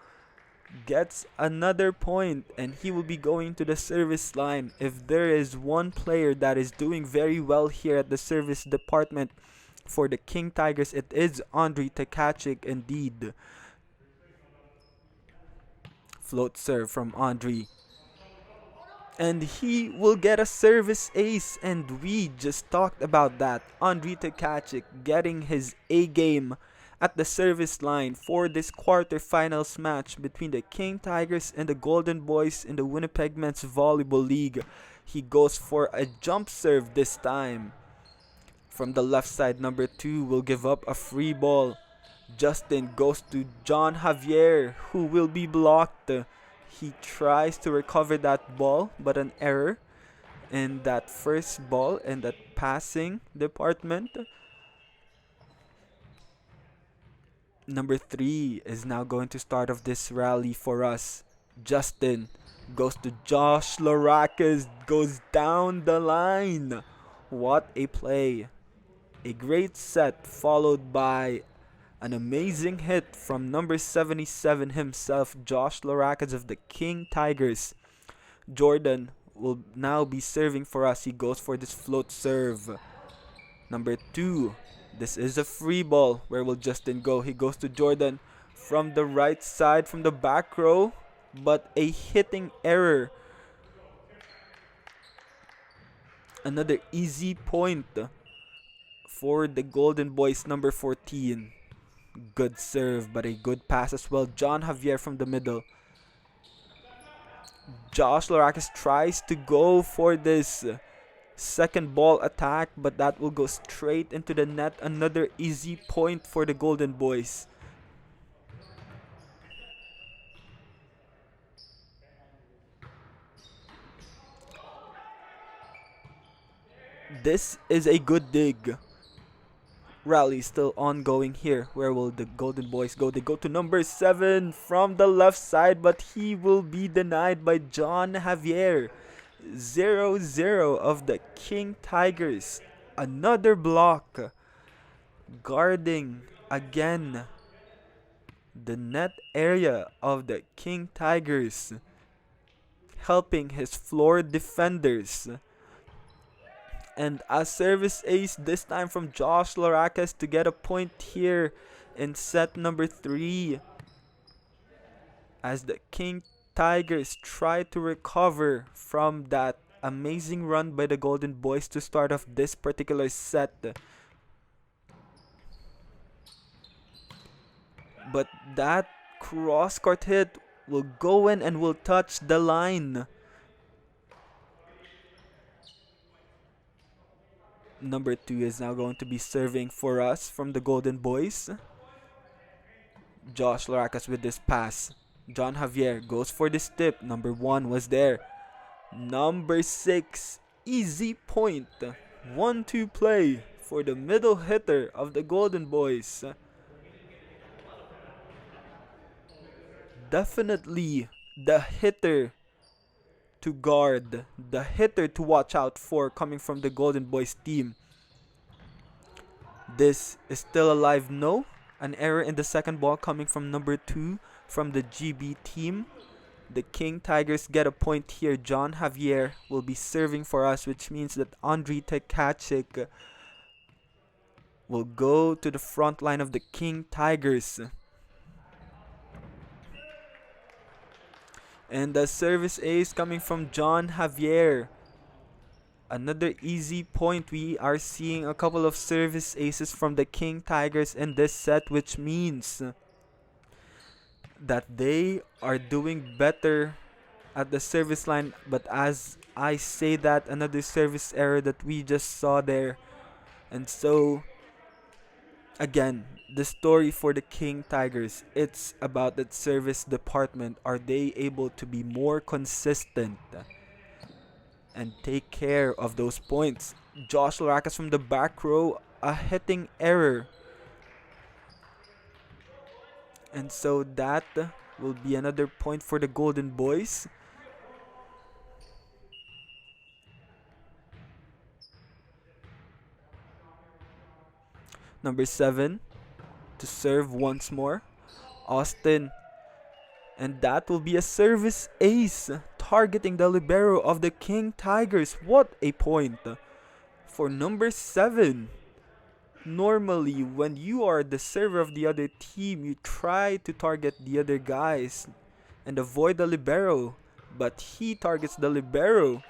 Gets another point, and he will be going to the service line. If there is one player that is doing very well here at the service department for the King Tigers, it is Andriy Tkachuk indeed. Float serve from Andriy. And he will get a service ace, and we just talked about that. Andriy Tkachuk getting his A game at the service line for this quarterfinals match between the King Tigers and the Golden Boys in the Winnipeg Men's Volleyball League. He goes for a jump serve this time. From the left side, number 2 will give up a free ball. Justin goes to John Javier, who will be blocked. He tries to recover that ball, but an error in that first ball in that passing department. Number 3 is now going to start off this rally for us. Justin goes to Josh Loracas, goes down the line. What a play. A great set followed by an amazing hit from number 77 himself, Josh Loracas of the King Tigers. Jordan will now be serving for us. He goes for this float serve. Number 2. This is a free ball. Where will Justin go? He goes to Jordan from the right side, from the back row, but a hitting error. Another easy point for the Golden Boys, number 14. Good serve, but a good pass as well. John Javier from the middle. Josh Loracas tries to go for this second ball attack, but that will go straight into the net. Another easy point for the Golden Boys. This is a good dig. Rally still ongoing here. Where will the Golden Boys go? They go to number 7 from the left side, but he will be denied by John Javier. 0-0 of the King Tigers. Another block. Guarding again the net area of the King Tigers. Helping his floor defenders. And a service ace this time from Josh Loracas to get a point here in set number 3. As the King Tigers try to recover from that amazing run by the Golden Boys to start off this particular set. But that cross-court hit will go in and will touch the line. Number 2 is now going to be serving for us from the Golden Boys. Josh Loracas with this pass. John Javier goes for this tip. Number 1 was there. Number 6, easy point. 1-2 play for the middle hitter of the Golden Boys. Definitely the hitter to guard, the hitter to watch out for coming from the Golden Boys team. This is still alive, no. An error in the second ball coming from number 2 from the GB team. The King Tigers get a point here. John Javier will be serving for us, which means that Andriy Tkachuk will go to the front line of the King Tigers. And the service ace coming from John Javier. Another easy point. We are seeing a couple of service aces from the King Tigers in this set, which means that they are doing better at the service line. But as I say that, another service error that we just saw there. And so, again, the story for the King Tigers, it's about that service department. Are they able to be more consistent and take care of those points? Josh Larakas from the back row, a hitting error. And so that will be another point for the Golden Boys. Number 7 to serve once more, Austin. And that will be a service ace targeting the libero of the King Tigers. What a point for number 7. Normally, when you are the server of the other team, you try to target the other guys and avoid the libero. But he targets the libero.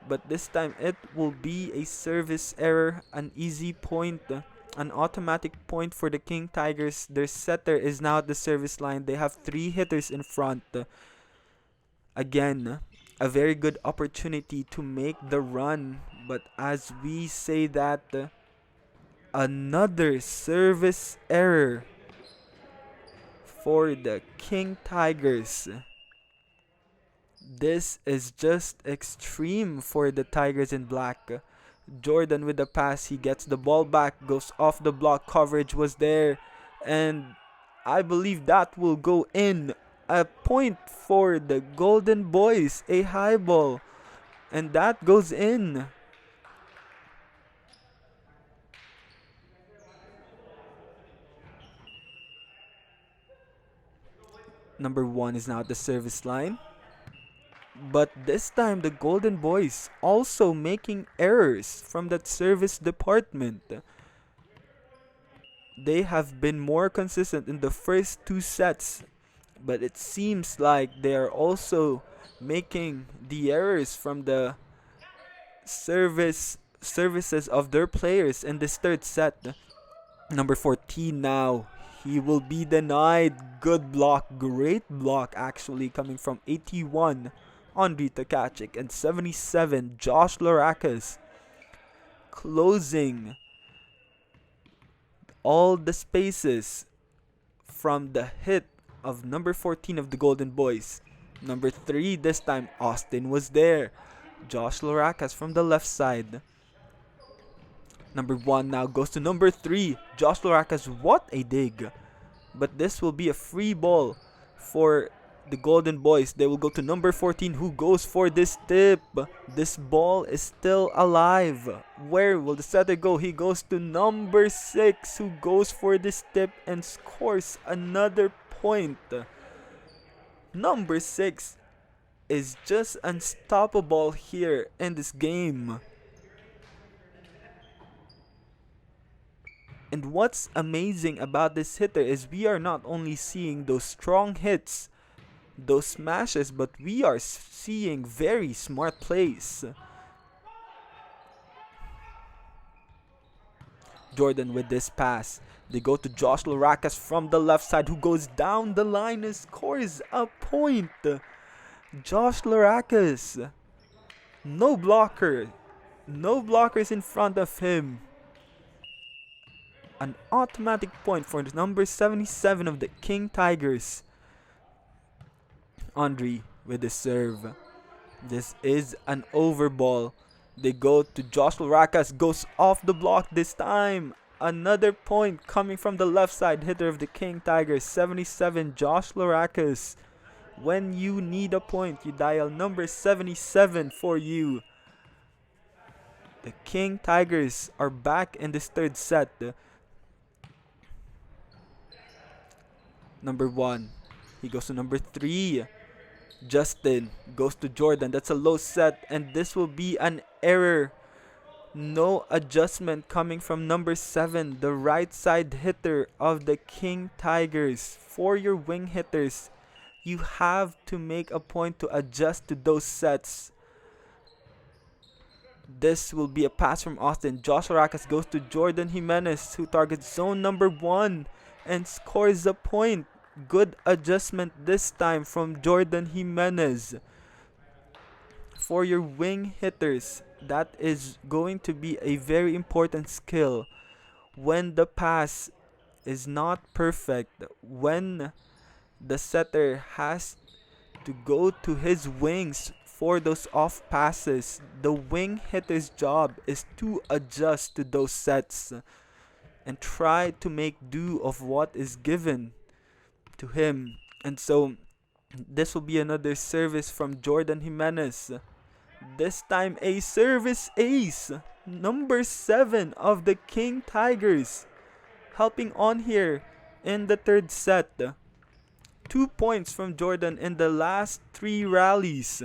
But this time it will be a service error, an easy point, an automatic point for the King Tigers. Their setter is now at the service line. They have 3 hitters in front. Again, a very good opportunity to make the run. But as we say that, another service error for the King Tigers. This is just extreme for the Tigers in black. Jordan with the pass, he gets the ball back, goes off the block, coverage was there, and I believe that will go in. A point for the Golden Boys, a high ball, and that goes in. Number 1 is now at the service line. But this time the Golden Boys also making errors from that service department. They have been more consistent in the first 2 sets, but it seems like they are also making the errors from the services of their players in this third set. Number 14 now. He will be denied. Good block. Great block actually coming from 81. Andriy Tkachuk and 77. Josh Larakas. Closing all the spaces from the hit of number 14 of the Golden Boys. Number 3 this time. Austin was there. Josh Larakas from the left side. Number 1 now goes to number 3. Josh Larakas, what a dig. But this will be a free ball for the Golden Boys. They will go to number 14 who goes for this tip. This ball is still alive. Where will the setter go? He goes to number 6 who goes for this tip and scores another point. Number 6 is just unstoppable here in this game. And what's amazing about this hitter is we are not only seeing those strong hits, those smashes, but we are seeing very smart plays. Jordan with this pass. They go to Josh Larakas from the left side who goes down the line and scores a point. Josh Larakas. No blocker. No blockers in front of him. An automatic point for the number 77 of the King Tigers. Andriy with the serve. This is an over ball. They go to Josh Larakas, goes off the block this time. Another point coming from the left side hitter of the King Tigers, 77, Josh Larakas. When you need a point, you dial number 77 for you. The King Tigers are back in this third set. Number 1. He goes to number 3. Justin goes to Jordan. That's a low set, and this will be an error. No adjustment coming from number 7, the right side hitter of the King Tigers. For your wing hitters, you have to make a point to adjust to those sets. This will be a pass from Austin. Josh Larakas goes to Jordan Jimenez, who targets zone number 1 and scores a point. Good adjustment this time from Jordan Jimenez. For your wing hitters, that is going to be a very important skill. When the pass is not perfect, when the setter has to go to his wings for those off passes, the wing hitter's job is to adjust to those sets and try to make do of what is given to him. And so this will be another service from Jordan Jimenez. This time a service ace, number 7 of the King Tigers, helping on here in the third set. 2 points from Jordan in the last 3 rallies.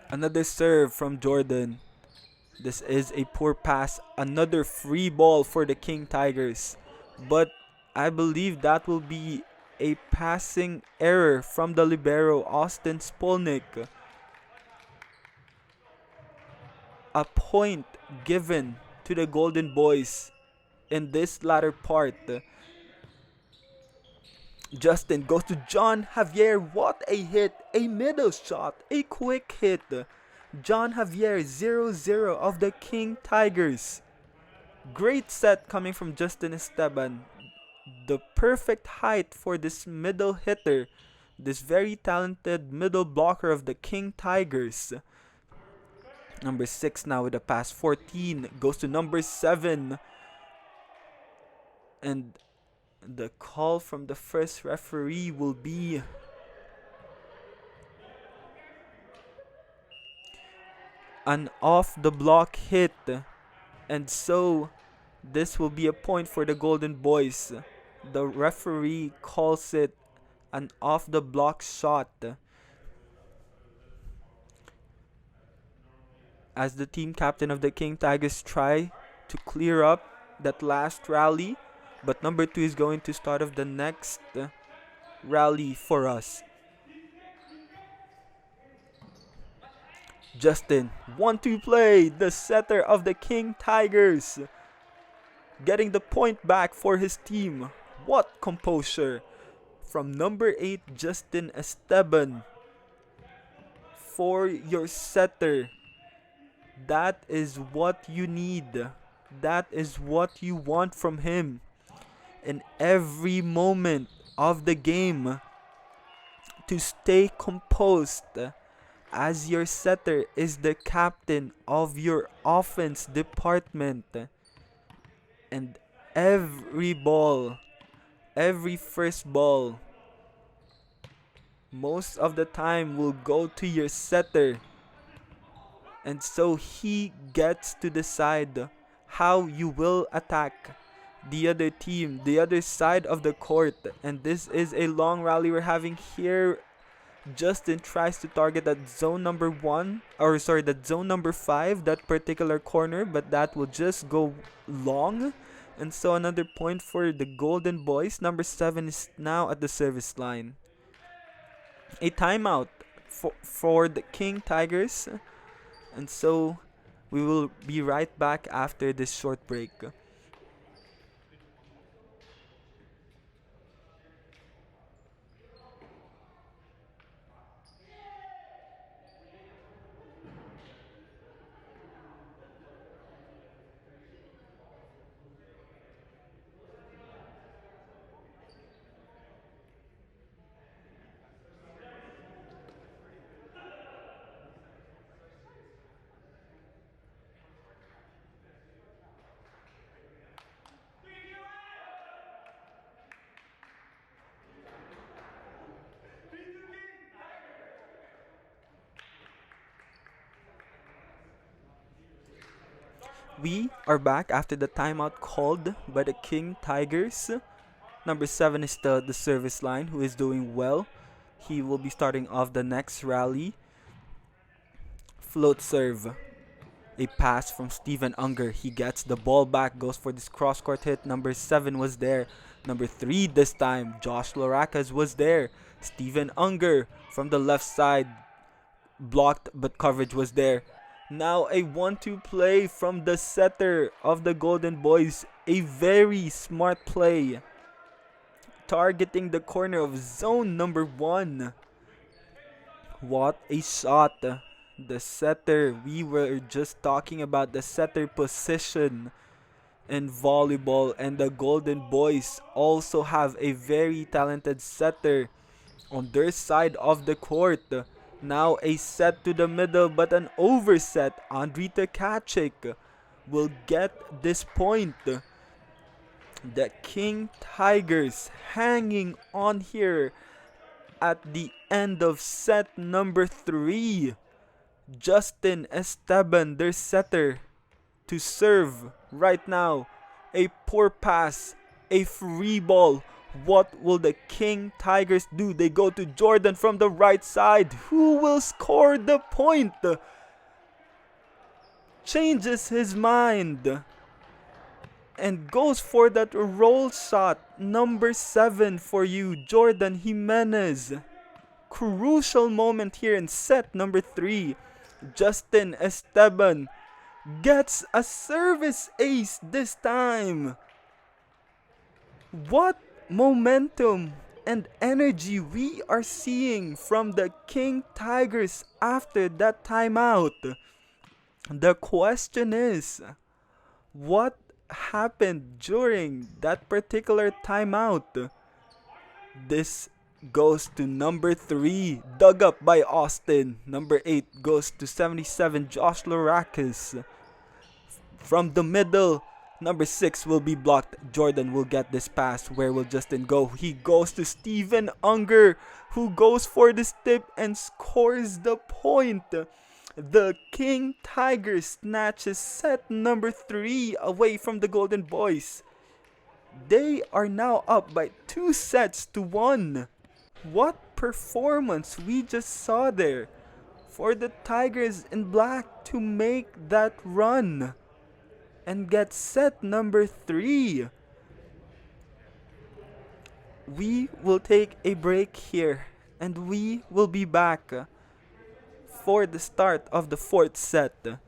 Another serve from Jordan. This is a poor pass. Another free ball for the King Tigers. But I believe that will be a passing error from the libero, Austin Spolnik. A point given to the Golden Boys in this latter part. Justin goes to John Javier. What a hit! A middle shot. A quick hit. John Javier, 0-0 of the King Tigers. Great set coming from Justin Esteban. The perfect height for this middle hitter. This very talented middle blocker of the King Tigers. Number 6 now with a pass. 14 goes to number 7. And the call from the first referee will be an off the block hit, and so this will be a point for the Golden Boys. The referee calls it an off the block shot as the team captain of the King Tigers try to clear up that last rally, but number 2 is going to start off the next rally for us. Justin, 1-2 play, the setter of the King Tigers, getting the point back for his team. What composure from number 8, Justin Esteban. For your setter, that is what you need. That is what you want from him in every moment of the game, to stay composed, as your setter is the captain of your offense department. And every ball, every first ball, most of the time will go to your setter. And so he gets to decide how you will attack the other team, the other side of the court. And this is a long rally we're having here. Justin tries to target that zone number 1, or sorry, that zone number 5, that particular corner, but that will just go long. And so another point for the Golden Boys. Number 7 is now at the service line. A timeout for the King Tigers. And so we will be right back after this short break. We are back after the timeout called by the King Tigers. Number 7 is the service line, who is doing well. He will be starting off the next rally. Float serve. A pass from Steven Unger. He gets the ball back, goes for this cross-court hit. Number 7 was there. Number 3 this time, Josh Loracas was there. Steven Unger from the left side. Blocked, but coverage was there. Now a 1-2 play from the setter of the Golden Boys. A very smart play. Targeting the corner of zone number 1. What a shot. The setter, we were just talking about the setter position in volleyball, and the Golden Boys also have a very talented setter on their side of the court. Now a set to the middle, but an overset. Andrita Kachik will get this point. The King Tigers hanging on here at the end of set number 3. Justin Esteban, their setter, to serve right now. A poor pass, a free ball. What will the King Tigers do? They go to Jordan from the right side. Who will score the point? Changes his mind and goes for that roll shot. Number 7 for you, Jordan Jimenez. Crucial moment here in set number 3. Justin Esteban gets a service ace this time. What momentum and energy we are seeing from the King Tigers after that timeout. The question is, what happened during that particular timeout? This goes to number 3, dug up by Austin. Number 8 goes to 77, Josh Lorakis. From the middle, number 6 will be blocked. Jordan will get this pass. Where will Justin go? He goes to Steven Unger, who goes for this tip and scores the point. The King Tigers snatches set number 3 away from the Golden Boys. They are now up by 2-1. What performance we just saw there for the Tigers in black to make that run and get set number 3. We will take a break here and we will be back for the start of the 4th set.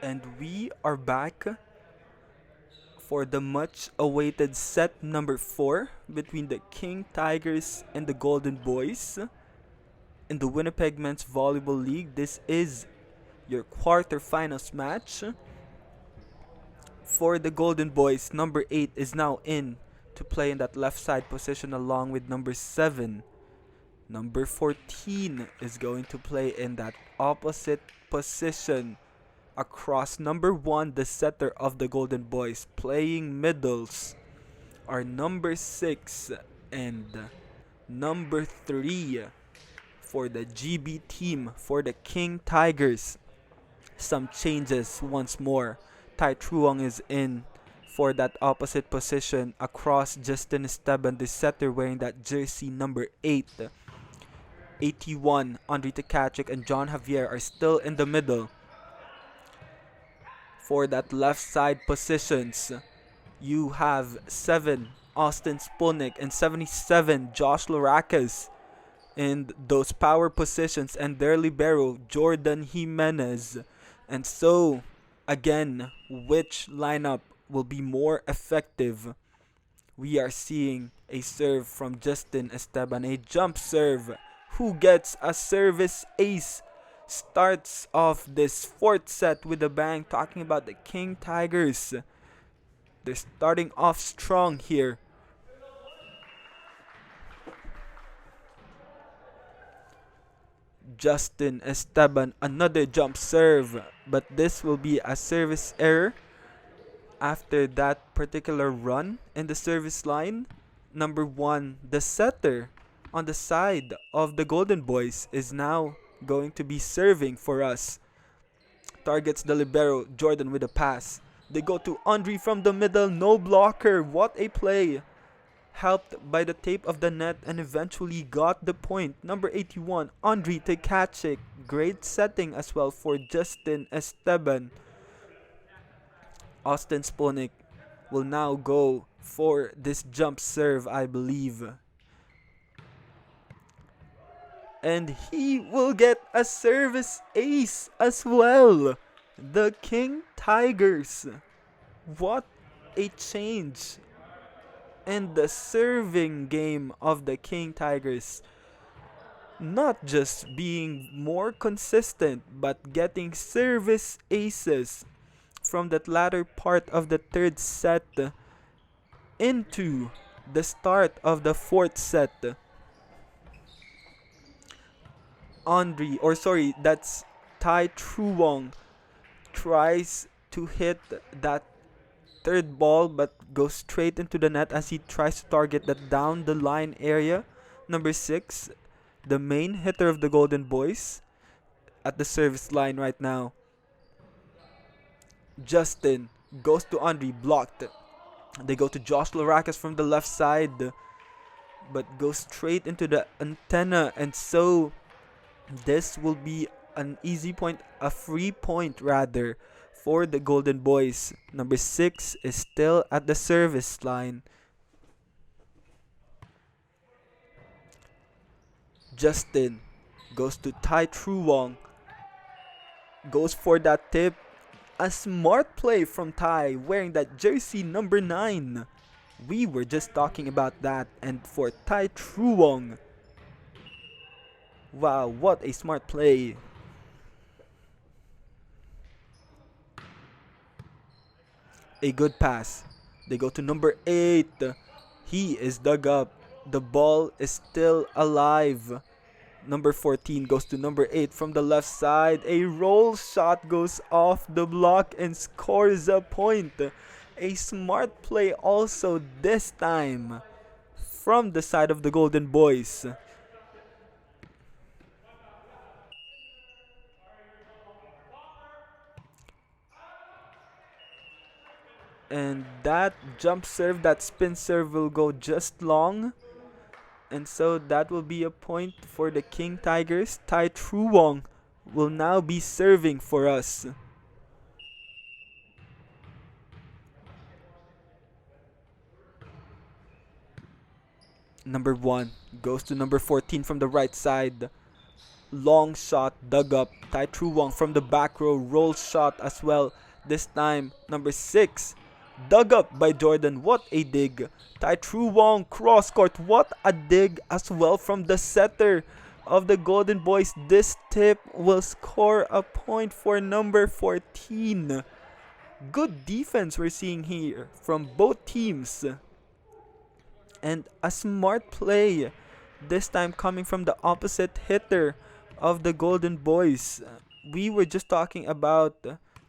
And we are back for the much awaited set number 4 between the King Tigers and the Golden Boys in the Winnipeg Men's Volleyball League. This is your quarterfinals match. For the Golden Boys, number 8 is now in to play in that left side position along with number 7. Number 14 is going to play in that opposite position across number 1, the setter of the Golden Boys. Playing middles are number 6 and number 3 for the GB team. For the King Tigers, some changes once more. Tai Truong is in for that opposite position across Justin Esteban, the setter wearing that jersey number 8. 81, Andre Tkaczyk and John Javier are still in the middle. For that left side positions, you have 7, Austin Spolnik, and 77, Josh Larakis in those power positions, and their libero, Jordan Jimenez. And so, again, which lineup will be more effective? We are seeing a serve from Justin Esteban, a jump serve. Who gets a service ace? Starts off this fourth set with a bang. Talking about the King Tigers. They're starting off strong here. Justin Esteban, another jump serve, but this will be a service error after that particular run in the service line. Number 1, the setter on the side of the Golden Boys is now going to be serving for us. Targets the libero, Jordan with a pass. They go to Andre from the middle, no blocker. What a play. Helped by the tape of the net and eventually got the point. Number 81, Andre Tkaczyk. Great setting as well for Justin Esteban. Austin Spolnik will now go for this jump serve, I believe. And he will get a service ace as well. The King Tigers. What a change in the serving game of the King Tigers. Not just being more consistent, but getting service aces from that latter part of the third set into the start of the fourth set. That's Tai Truong tries to hit that third ball but goes straight into the net as he tries to target that down the line area. Number 6, the main hitter of the Golden Boys at the service line right now. Justin goes to Andre, blocked. They go to Josh Larakis from the left side, but goes straight into the antenna, and so this will be an easy point, a free point rather, for the Golden Boys. Number 6 is still at the service line. Justin goes to Tai Truong. Goes for that tip. A smart play from Tai wearing that jersey number 9. We were just talking about that. And for Tai Truong. Wow, what a smart play. A good pass. They go to number 8. He is dug up. The ball is still alive. Number 14 goes to number 8 from the left side. A roll shot goes off the block and scores a point. A smart play also this time from the side of the Golden Boys. And that jump serve, that spin serve will go just long. And so that will be a point for the King Tigers. Tai Truong will now be serving for us. Number 1 goes to number 14 from the right side. Long shot dug up. Tai Truong from the back row, roll shot as well. This time, number 6 dug up by Jordan. What a dig. Tai Truong cross court. What a dig as well from the setter of the Golden Boys. This tip will score a point for number 14. Good defense we're seeing here from both teams. And a smart play. This time coming from the opposite hitter of the Golden Boys. We were just talking about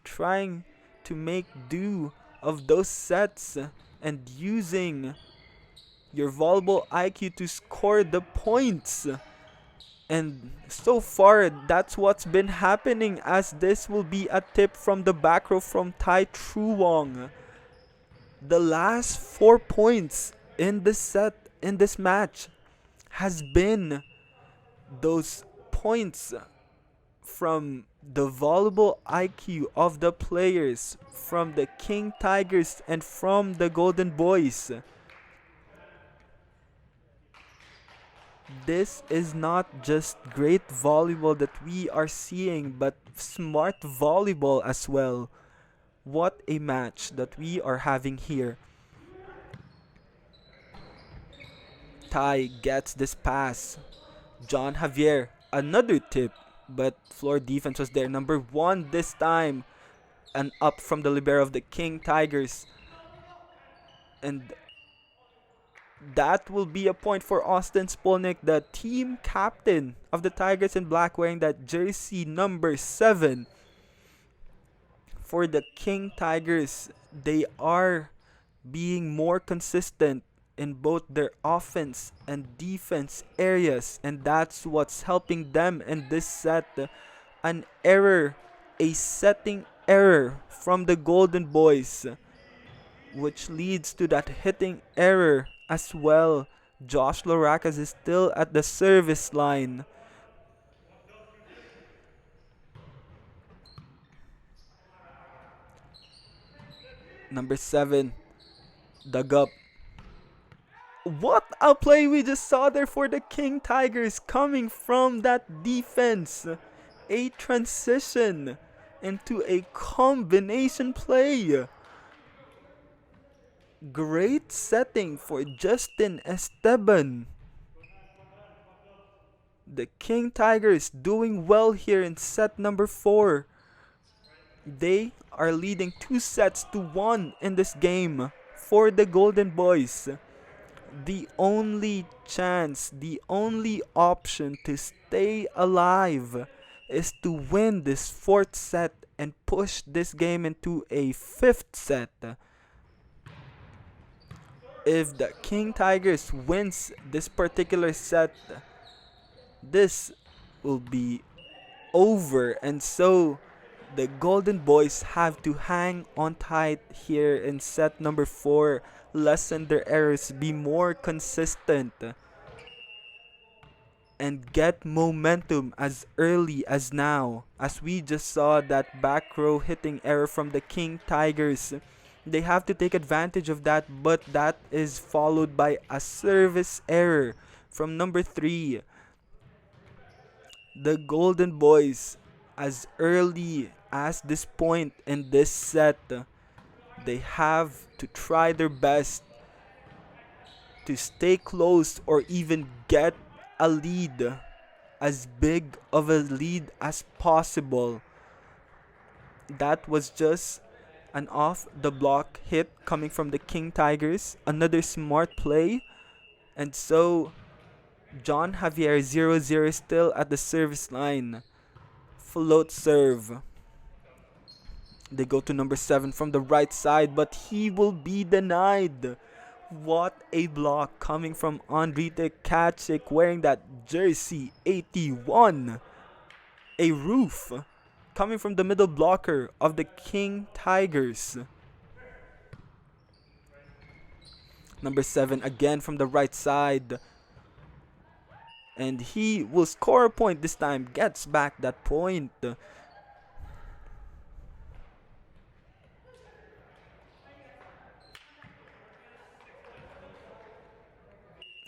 trying to make do of those sets and using your volleyball IQ to score the points. And so far, that's what's been happening, as this will be a tip from the back row from Tai Truong. The last 4 points in this set, in this match, has been those points from the volleyball IQ of the players, from the King Tigers and from the Golden Boys. This is not just great volleyball that we are seeing, but smart volleyball as well. What a match that we are having here. Tai gets this pass. John Javier, another tip, but floor defense was there. Number 1 this time, and up from the libero of the King Tigers. And that will be a point for Austin Spolnick, the team captain of the Tigers in black, wearing that jersey number 7. For the King Tigers, they are being more consistent in both their offense and defense areas, and that's what's helping them in this set. An error, a setting error from the Golden Boys, which leads to that hitting error as well. Josh Loracas is still at the service line. Number 7, dug up. What a play we just saw there for the King Tigers, coming from that defense. A transition into a combination play. Great setting for Justin Esteban. The King Tigers doing well here in set number 4. They are leading 2-1 in this game for the Golden Boys. The only chance, the only option to stay alive is to win this 4th set and push this game into a 5th set. If the King Tigers wins this particular set, this will be over, and so the Golden Boys have to hang on tight here in set number 4, lessen their errors, be more consistent, and get momentum as early as now. As we just saw that back row hitting error from the King Tigers, they have to take advantage of that, but that is followed by a service error from number 3. The Golden Boys, as early as this point in this set, they have to try their best to stay close or even get a lead, as big of a lead as possible. That was just an off the block hit coming from the King Tigers, another smart play, and so John Javier 0-0 still at the service line. Float serve. They go to number 7 from the right side, but he will be denied. What a block coming from Andrite Kachik, wearing that jersey 81. A roof coming from the middle blocker of the King Tigers. Number 7 again from the right side. And he will score a point this time, gets back that point.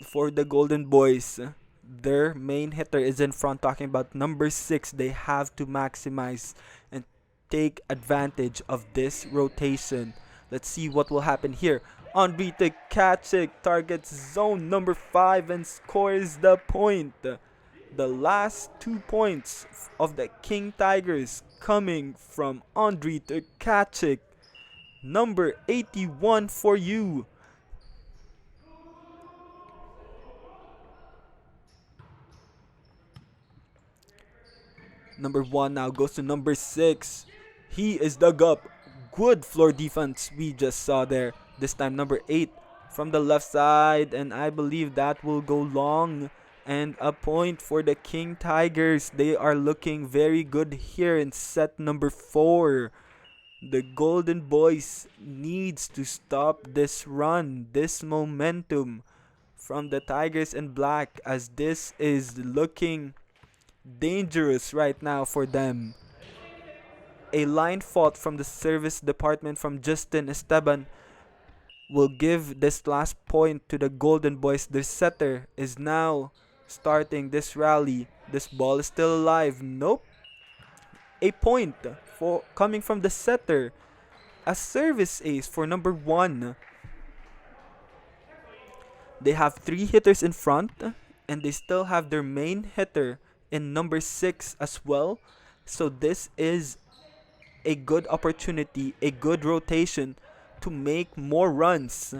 For the Golden Boys, their main hitter is in front, talking about number 6. They have to maximize and take advantage of this rotation. Let's see what will happen here. Andrite Kachik targets zone number 5 and scores the point. The last 2 points of the King Tigers coming from Andrite Kachik. Number 81 for you. Number 1 now goes to number 6. He is dug up. Good floor defense we just saw there. This time number 8 from the left side, and I believe that will go long. And a point for the King Tigers. They are looking very good here in set number 4. The Golden Boys needs to stop this run, this momentum from the Tigers in black, as this is looking dangerous right now for them. A line fault from the service department from Justin Esteban will give this last point to the Golden Boys. The setter is now starting this rally. This ball is still alive. Nope. A point for coming from the setter. A service ace for number 1. They have 3 hitters in front, and they still have their main hitter in number 6 as well. So this is a good opportunity, a good rotation to make more runs.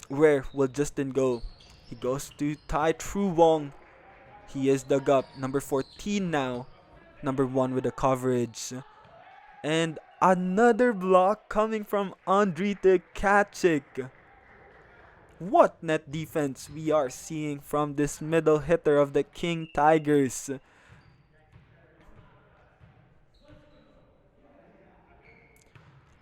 Where will Justin go? He goes to Tai Tru Wong. He is dug up. Number 14 now. Number 1 with the coverage. And another block coming from Andrita Kachik. What net defense we are seeing from this middle hitter of the King Tigers.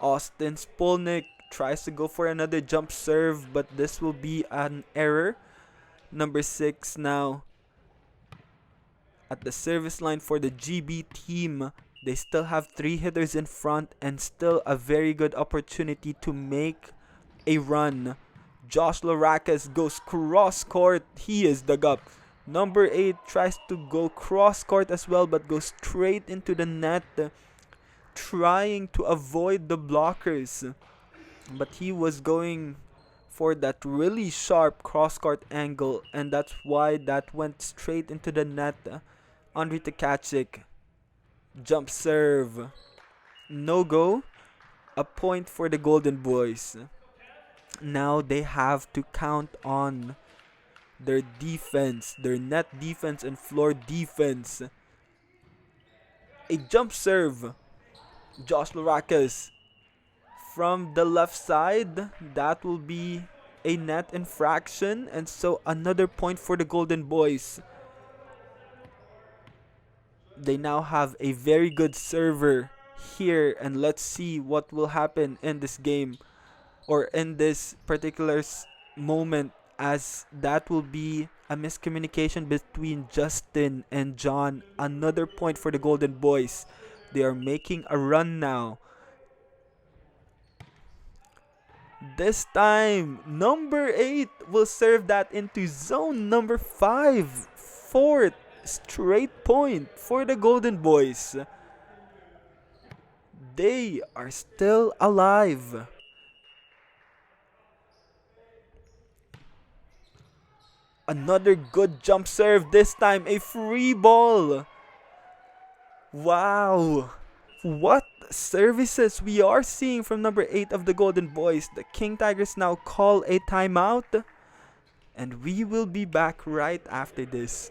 Austin Spolnick tries to go for another jump serve, but this will be an error. Number 6 now at the service line for the GB team. They still have 3 hitters in front and still a very good opportunity to make a run. Josh Larakis goes cross court. He is dug up. Number 8 tries to go cross court as well, but goes straight into the net, trying to avoid the blockers. But he was going for that really sharp cross court angle, and that's why that went straight into the net. Andrei Tkaczyk, jump serve, no go. A point for the Golden Boys. Now they have to count on their defense, their net defense and floor defense. A jump serve. Josh Larakis from the left side. That will be a net infraction, and so another point for the Golden Boys. They now have a very good server here, and let's see what will happen in this game, or in this particular moment, as that will be a miscommunication between Justin and John. Another point for the Golden Boys. They are making a run now. This time, number 8 will serve that into zone. Number 5, fourth straight point for the Golden Boys. They are still alive. Another good jump serve, this time a free ball. Wow, what services we are seeing from number 8 of the Golden Boys. The King Tigers now call a timeout, and we will be back right after this.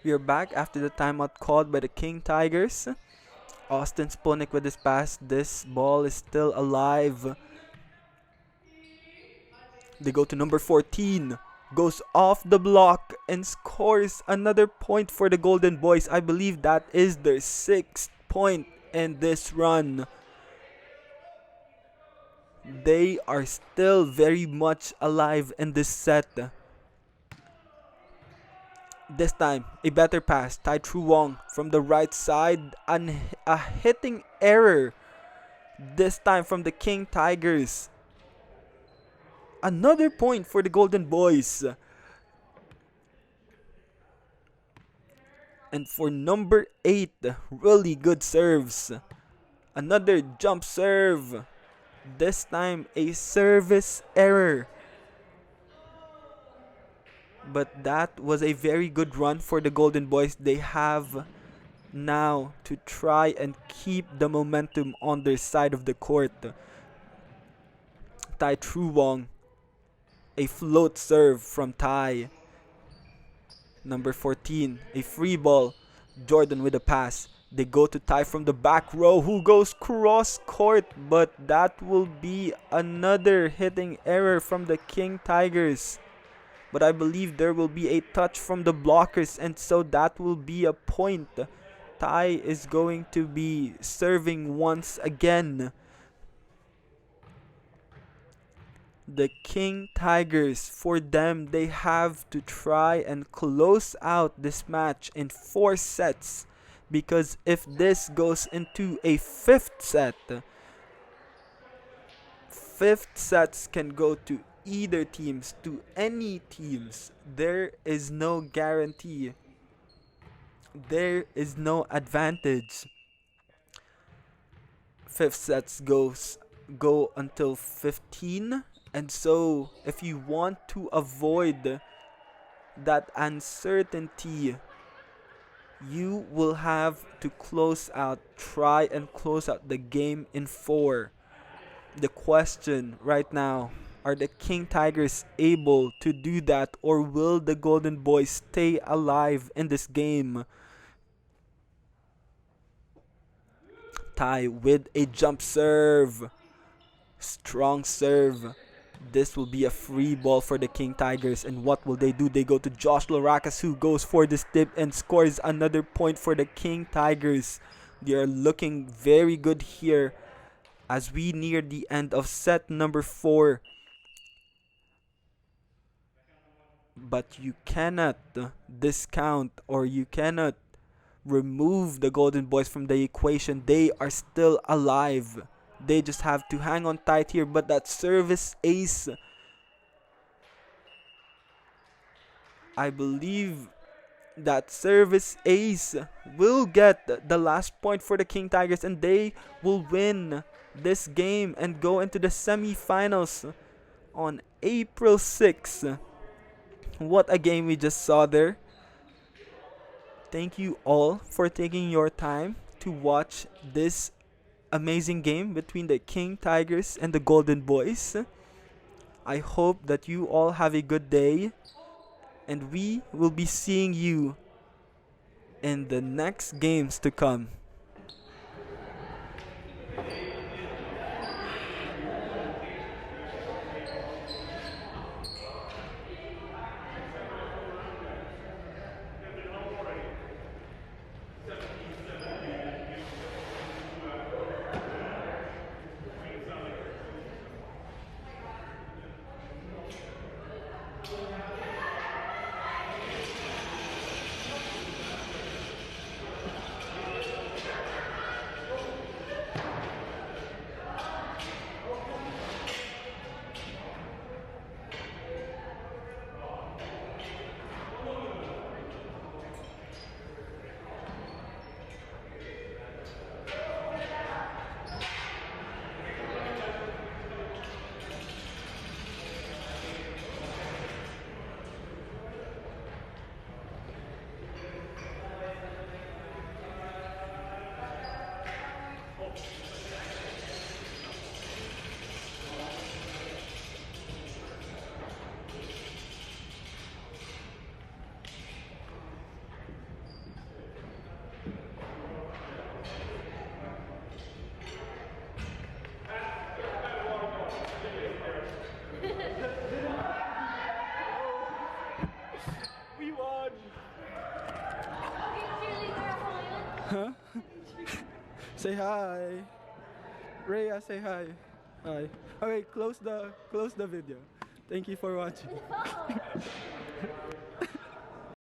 We are back after the timeout called by the King Tigers. Austin Spolnick with his pass. This ball is still alive. They go to number 14. Goes off the block and scores another point for the Golden Boys. I believe that is their 6th point in this run. They are still very much alive in this set. This time, a better pass. Tai Tru Wong from the right side. A hitting error. This time from the King Tigers. Another point for the Golden Boys. And for number 8, really good serves. Another jump serve. This time a service error. But that was a very good run for the Golden Boys. They have now to try and keep the momentum on their side of the court. Tai Truwong. A float serve from Tai. Number 14, a free ball. Jordan with a pass. They go to Tai from the back row, who goes cross court, but that will be another hitting error from the King Tigers. But I believe there will be a touch from the blockers, and so that will be a point. Tai is going to be serving once again. The King Tigers, for them, they have to try and close out this match in 4 sets. Because if this goes into a 5th set, 5th sets can go to either teams, to any teams. There is no guarantee. There is no advantage. 5th sets go until 15. And so, if you want to avoid that uncertainty, you will have to try and close out the game in 4. The question right now, are the King Tigers able to do that, or will the Golden Boys stay alive in this game? Tai with a jump serve. Strong serve. This will be a free ball for the King Tigers. And what will they do? They go to Josh Laracas, who goes for this tip and scores another point for the King Tigers. They are looking very good here as we near the end of set number 4. But you cannot discount, or you cannot remove the Golden Boys from the equation. They are still alive. They just have to hang on tight here. But that service ace, I believe that service ace will get the last point for the King Tigers, and they will win this game and go into the semifinals on April 6th. What a game we just saw there. Thank you all for taking your time to watch this amazing game between the King Tigers and the Golden Boys. I hope that you all have a good day, and we will be seeing you in the next games to come. We won! Huh? Say hi. Rhea, say hi. Hi. Okay, close the video. Thank you for watching.